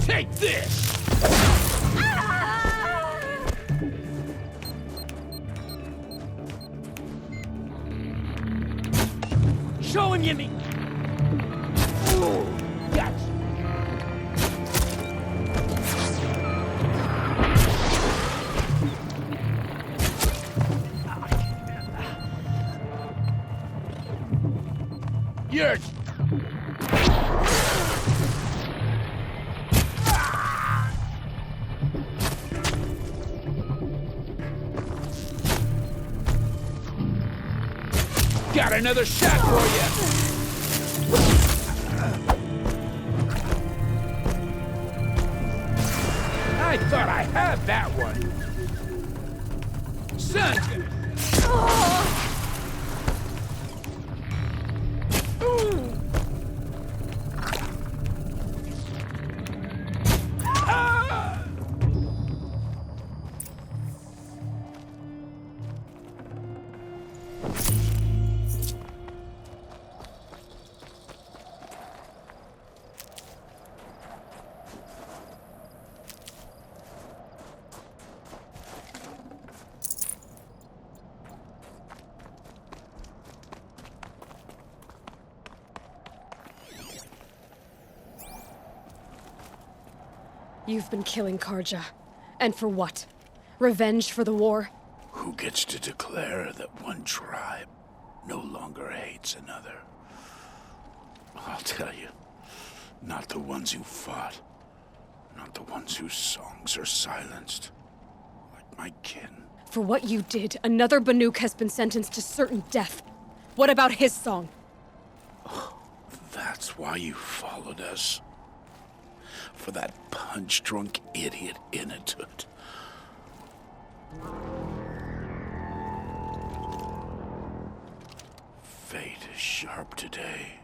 Speaker 4: Take this! Show him you mean. Ooh, gotcha. You're... Got another shot for you! I thought I had that one! Son's gonna...
Speaker 6: You've been killing Karja. And for what? Revenge for the war?
Speaker 14: Who gets to declare that one tribe no longer hates another? I'll tell you, not the ones who fought, not the ones whose songs are silenced, like my kin.
Speaker 6: For what you did, another Banuk has been sentenced to certain death. What about his song?
Speaker 14: That's why you followed us. For that punch-drunk idiot Inatut. Fate is sharp today.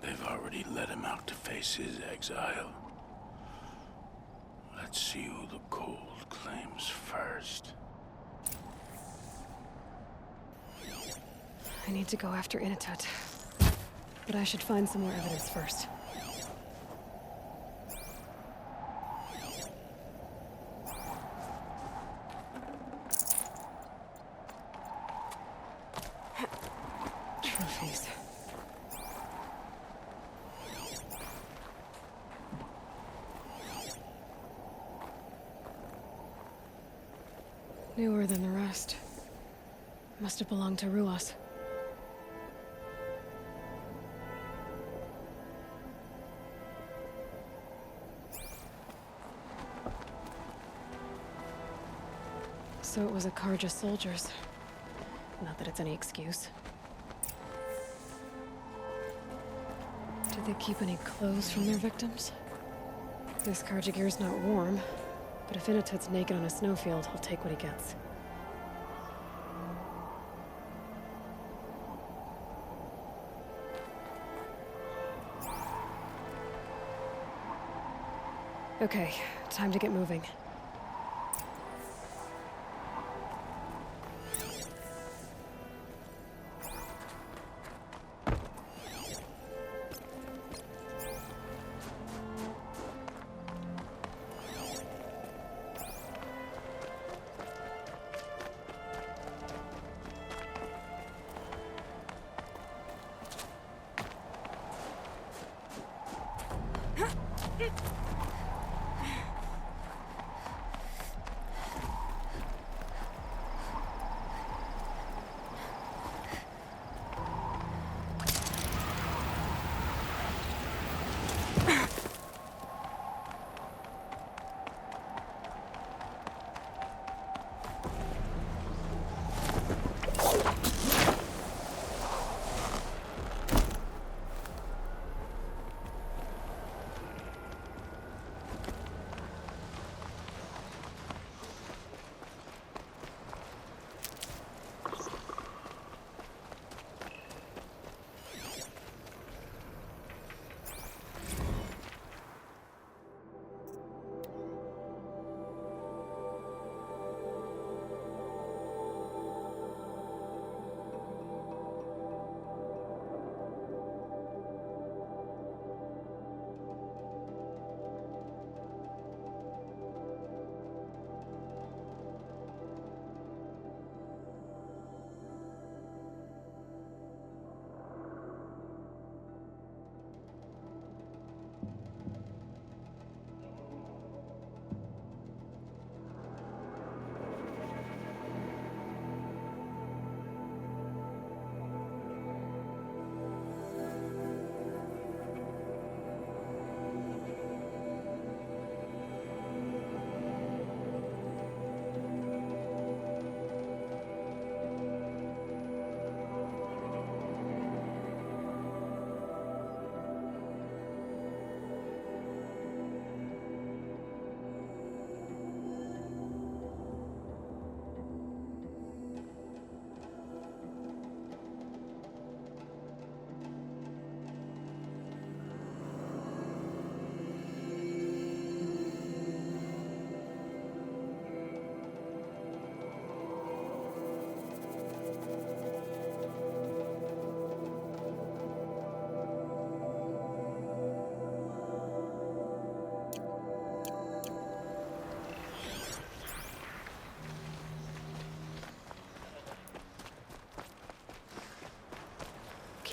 Speaker 14: They've already let him out to face his exile. Let's see who the cold claims first.
Speaker 6: I need to go after Inatut. But I should find some more evidence first. Trophies. Newer than the rest. Must have belonged to Ruas. So it was a Karja soldiers. Not that it's any excuse. Did they keep any clothes from their victims? This Karja gear's not warm, but if Inatut's naked on a snowfield, he'll take what he gets. Okay, time to get moving.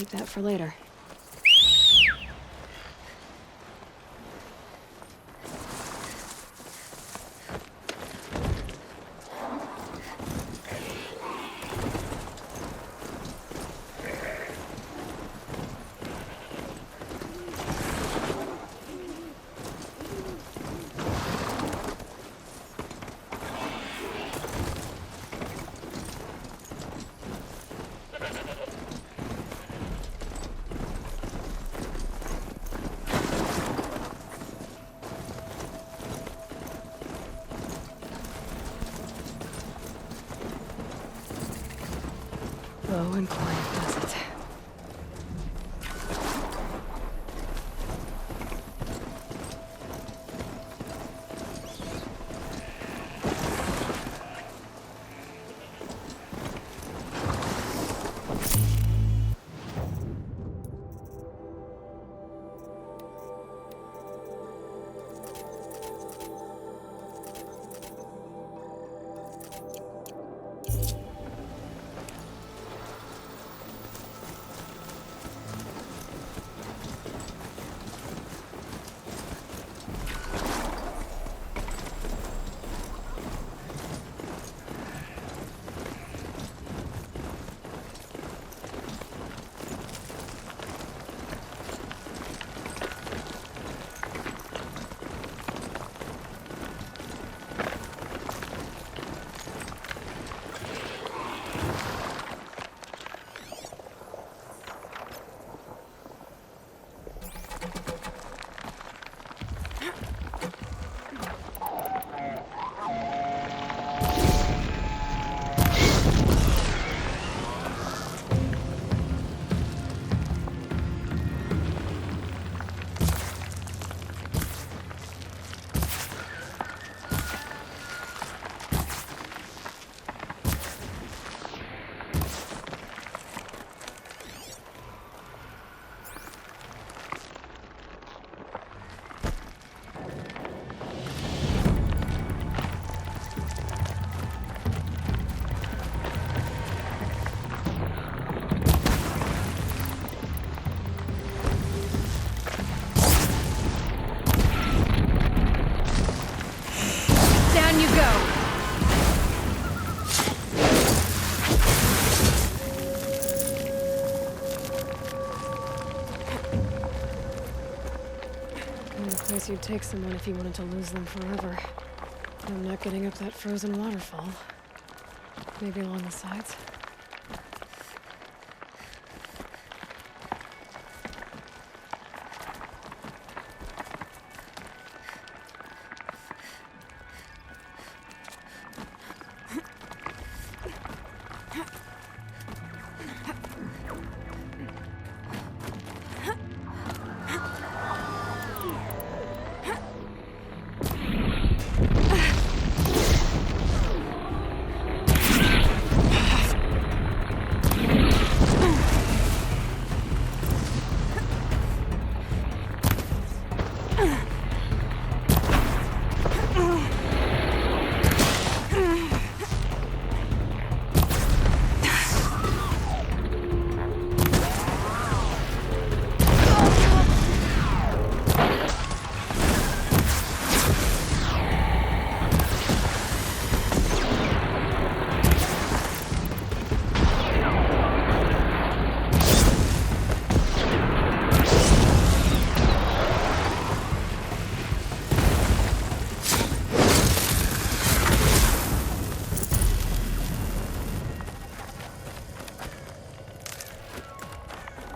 Speaker 6: keep that for later. Low and quiet does it. Down you go! The place you'd take someone if you wanted to lose them forever. I'm not getting up that frozen waterfall. Maybe along the sides?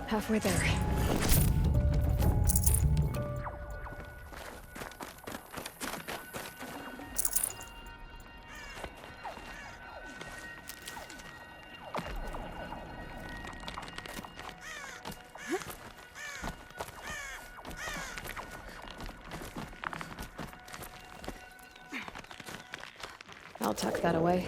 Speaker 6: Halfway there. I'll tuck that away.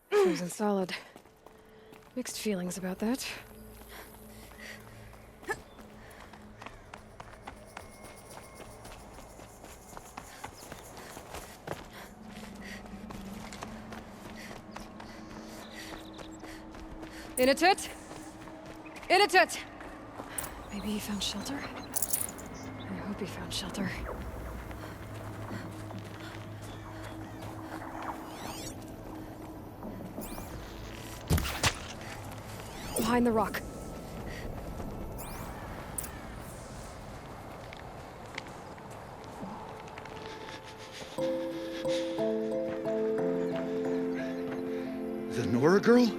Speaker 6: Frozen solid. Mixed feelings about that. Inatut! Inatut! Maybe he found shelter? I hope he found shelter. Behind the rock.
Speaker 5: The Nora girl?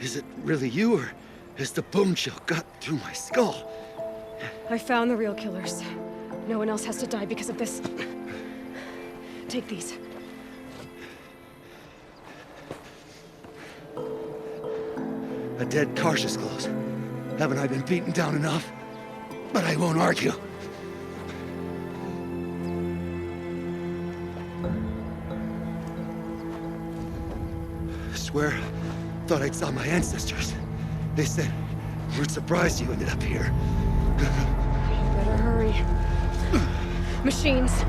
Speaker 5: Is it really you, or has the bone chill got through my skull?
Speaker 6: I found the real killers. No one else has to die because of this. Take these.
Speaker 5: A dead Karsh's close. Haven't I been beaten down enough? But I won't argue. Swear, thought I'd saw my ancestors. They said, we're surprised you ended up here.
Speaker 6: Better hurry. Machines.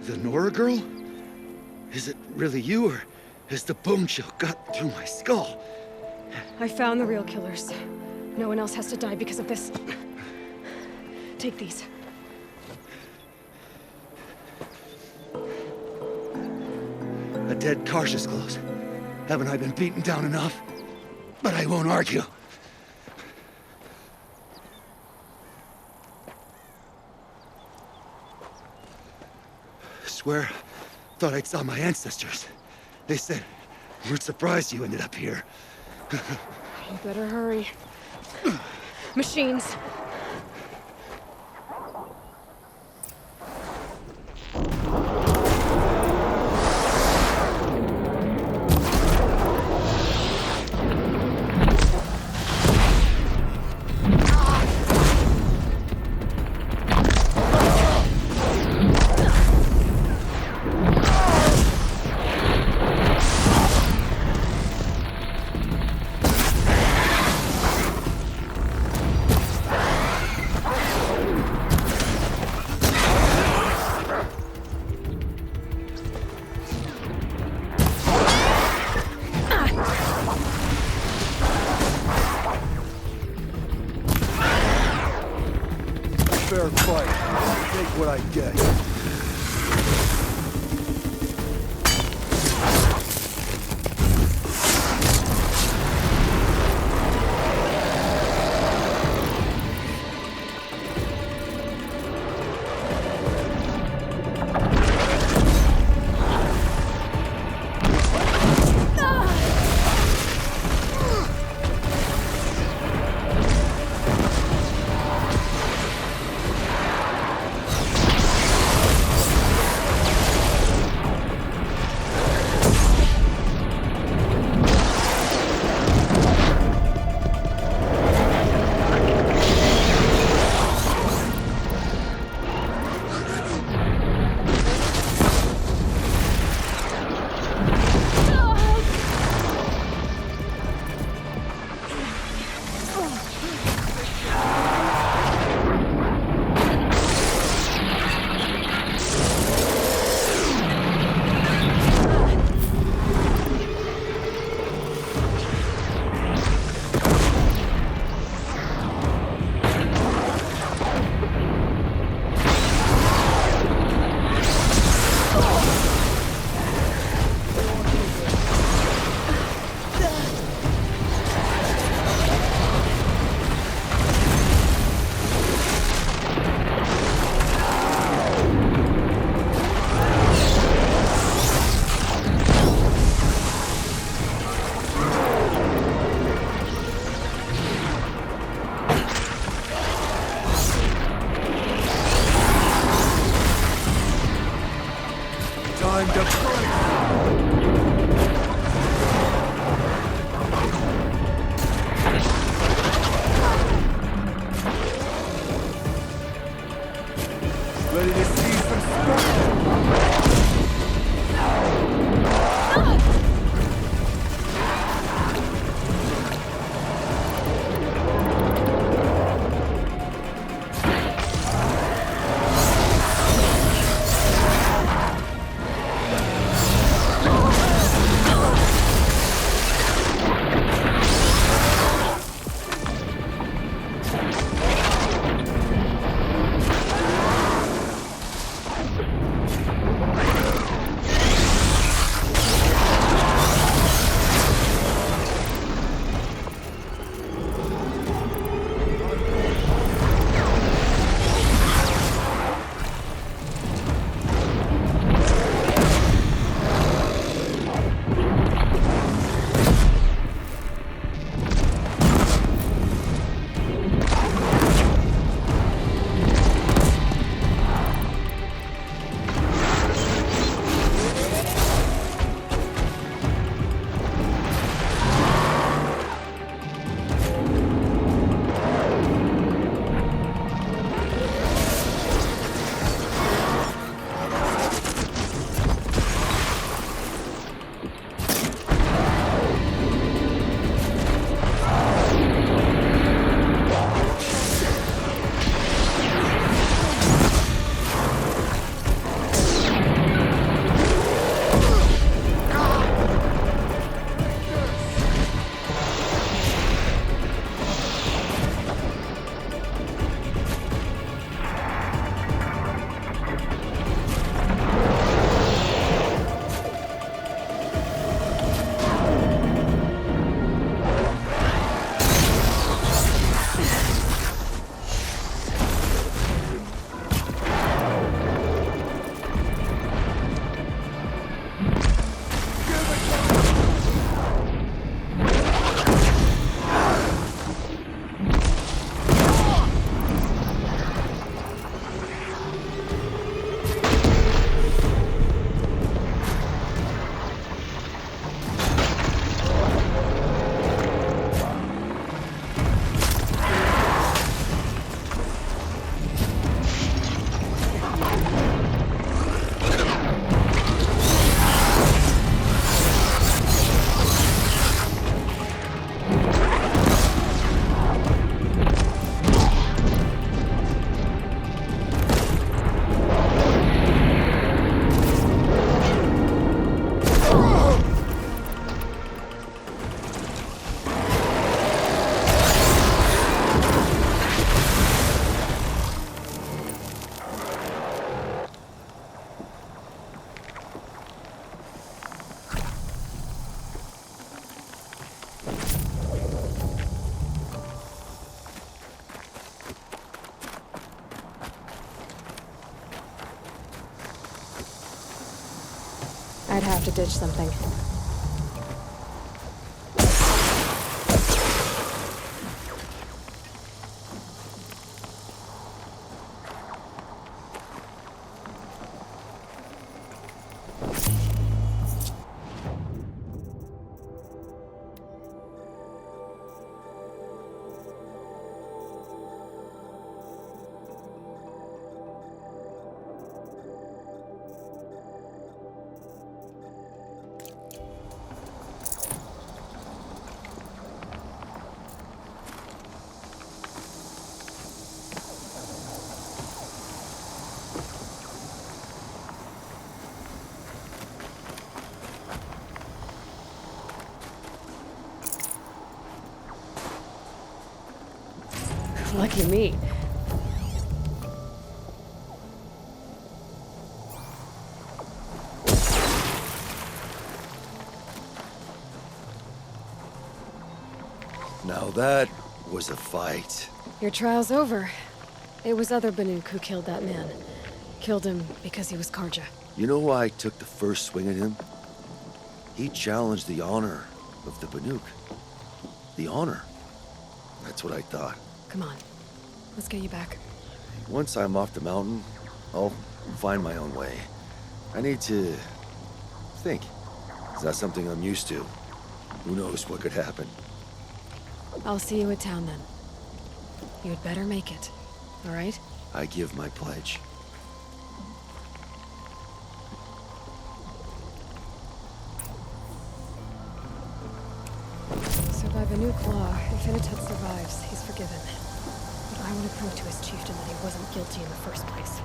Speaker 5: The Nora girl? Is it really you, or has the bone chill got through my skull?
Speaker 6: I found the real killers. No one else has to die because of this. Take these.
Speaker 5: A dead Karsh's close. Haven't I been beaten down enough? But I won't argue. Swear, thought I saw my ancestors. They said, we're surprised you ended up here.
Speaker 6: You better hurry. Machines.
Speaker 9: Fair fight. Take what I get.
Speaker 6: I'd have to ditch something. Lucky me.
Speaker 5: Now that was a fight.
Speaker 6: Your trial's over. It was other Banuk who killed that man. Killed him because he was Karja.
Speaker 5: You know why I took the first swing at him? He challenged the honor of the Banuk. The honor. That's what I thought.
Speaker 6: Come on. Let's get you back.
Speaker 5: Once I'm off the mountain, I'll find my own way. I need to think. It's not something I'm used to. Who knows what could happen?
Speaker 6: I'll see you at town then. You'd better make it, all right?
Speaker 5: I give my pledge.
Speaker 6: So by Banuk law, if Inatut survives, he's forgiven. But I want to prove to his chieftain that he wasn't guilty in the first place.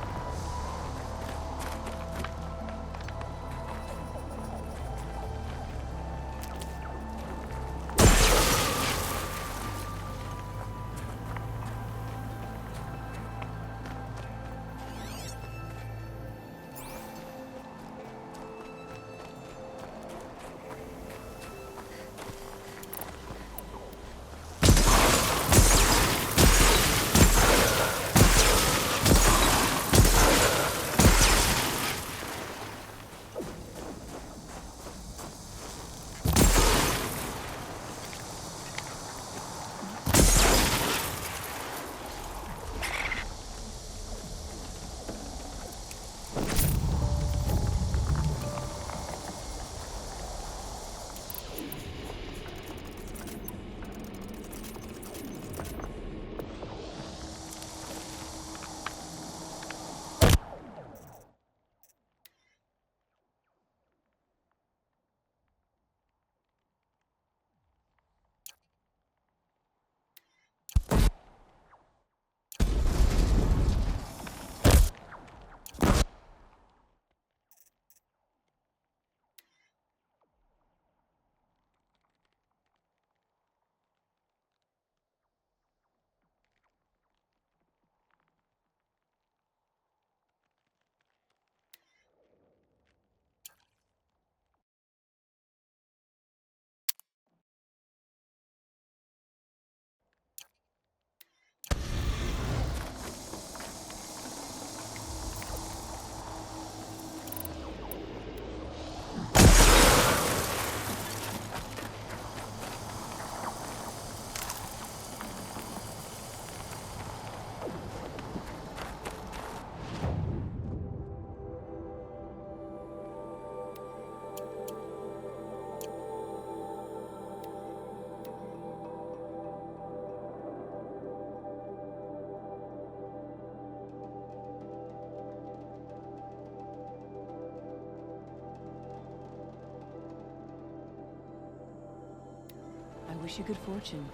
Speaker 12: I wish you good fortune.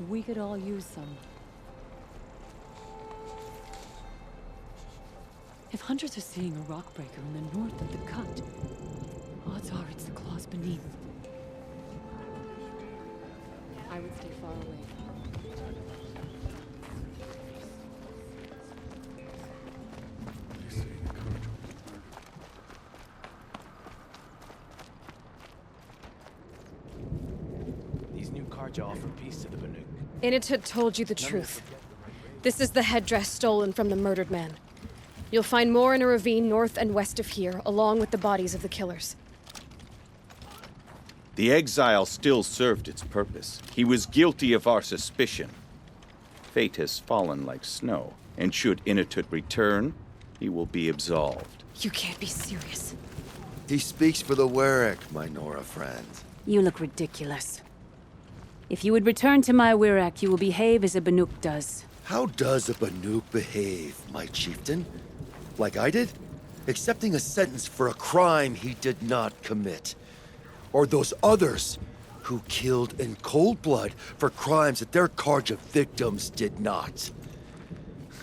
Speaker 12: We could all use some. If hunters are seeing a rock breaker in the north of the cut, odds are it's the claws beneath. I would stay far away.
Speaker 19: These new Karja offer peace to the Banuk.
Speaker 6: Inatut told you the truth. This is the headdress stolen from the murdered man. You'll find more in a ravine north and west of here, along with the bodies of the killers.
Speaker 13: The exile still served its purpose. He was guilty of our suspicion. Fate has fallen like snow, and should Inatut return, he will be absolved.
Speaker 6: You can't be serious.
Speaker 5: He speaks for the Werak, my Nora friend.
Speaker 17: You look ridiculous. If you would return to my Werak, you will behave as a Banuk does.
Speaker 5: How does a Banuk behave, my chieftain? Like I did? Accepting a sentence for a crime he did not commit. Or those others who killed in cold blood for crimes that their Karja victims did not.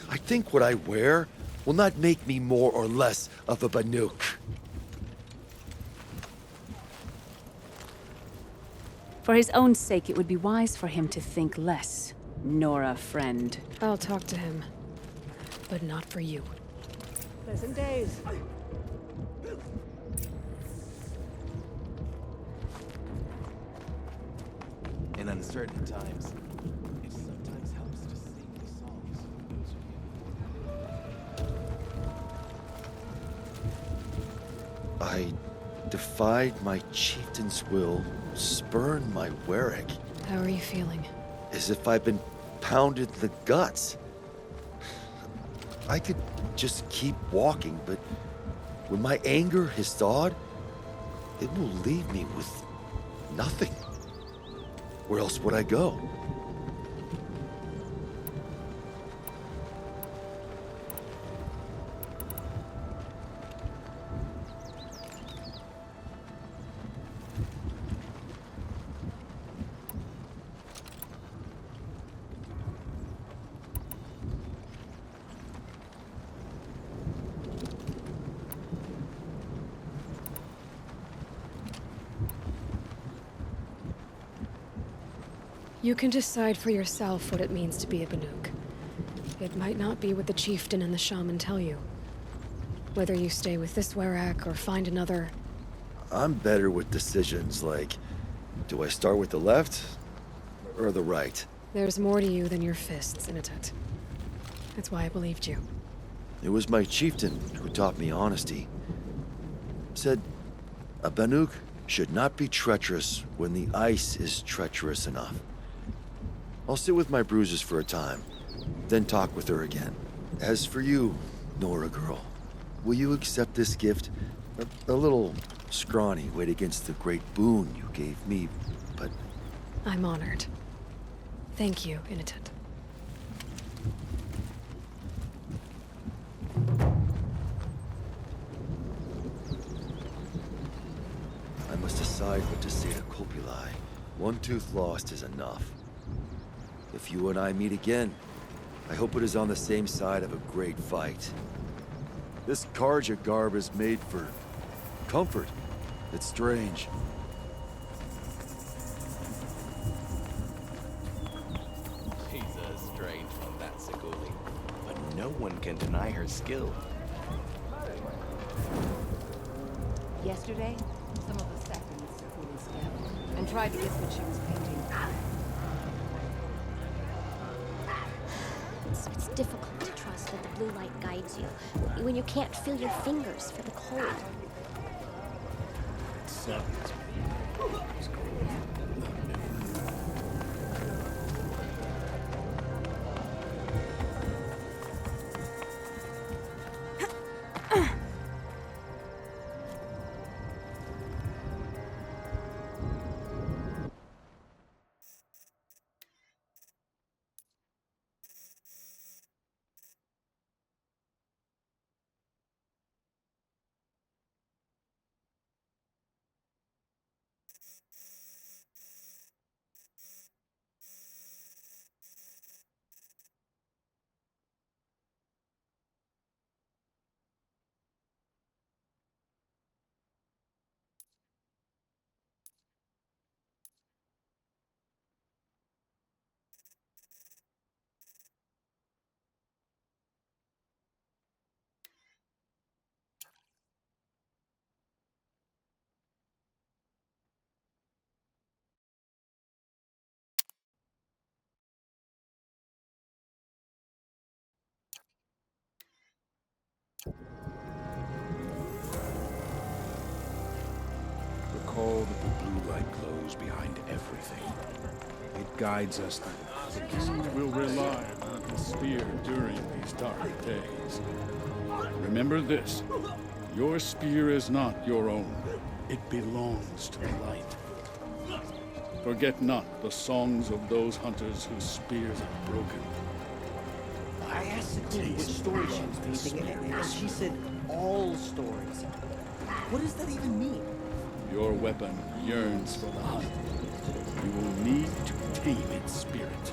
Speaker 5: I think what I wear will not make me more or less of a Banuk.
Speaker 17: For his own sake, it would be wise for him to think less. Nora, friend.
Speaker 6: I'll talk to him. But not for you.
Speaker 1: Pleasant days.
Speaker 19: In uncertain times, it sometimes helps to sing the songs of those who
Speaker 5: I defied my chieftain's will, spurned my Werak.
Speaker 6: How are you feeling?
Speaker 5: As if I've been pounded in the guts. I could just keep walking, but when my anger has thawed, it will leave me with nothing. Where else would I go?
Speaker 6: You can decide for yourself what it means to be a Banuk. It might not be what the chieftain and the shaman tell you. Whether you stay with this Werak or find another...
Speaker 5: I'm better with decisions like, do I start with the left or the right?
Speaker 6: There's more to you than your fists, Inatut. That's why I believed you.
Speaker 5: It was my chieftain who taught me honesty. Said, a Banuk should not be treacherous when the ice is treacherous enough. I'll sit with my bruises for a time, then talk with her again. As for you, Nora girl, will you accept this gift? A little scrawny weighed against the great boon you gave me, but...
Speaker 6: I'm honored. Thank you, Inatut.
Speaker 5: I must decide what to say to Kopulai. One tooth lost is enough. If you and I meet again, I hope it is on the same side of a great fight. This Karja garb is made for comfort. It's strange.
Speaker 19: She's a strange one, that Seguli. But no one can deny her skill.
Speaker 23: Yesterday, some of us sat in Miss Seguli's cabin and tried to guess what she was painting.
Speaker 24: It's difficult to trust that the blue light guides you when you can't feel your fingers for the cold.
Speaker 14: who's behind everything.
Speaker 3: It guides us through. The king will rely on his spear during these dark days. Remember this. Your spear is not your own. It belongs to the light. Forget not the songs of those hunters whose spears are broken.
Speaker 1: I asked Sakuni which story she was painting, and she said all stories. What does that even mean?
Speaker 3: Your weapon yearns for the hunt. You will need to tame its spirit.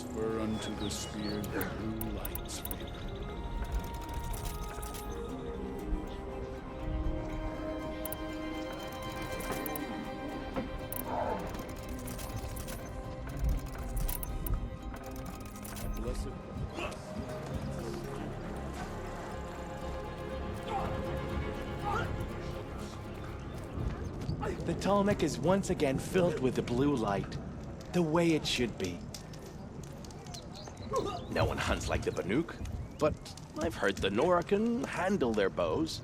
Speaker 3: Transfer unto the spear the blue light's favor.
Speaker 19: The Talmec is once again filled with the blue light, the way it should be. No one hunts like the Banuk, but I've heard the Nora can handle their bows.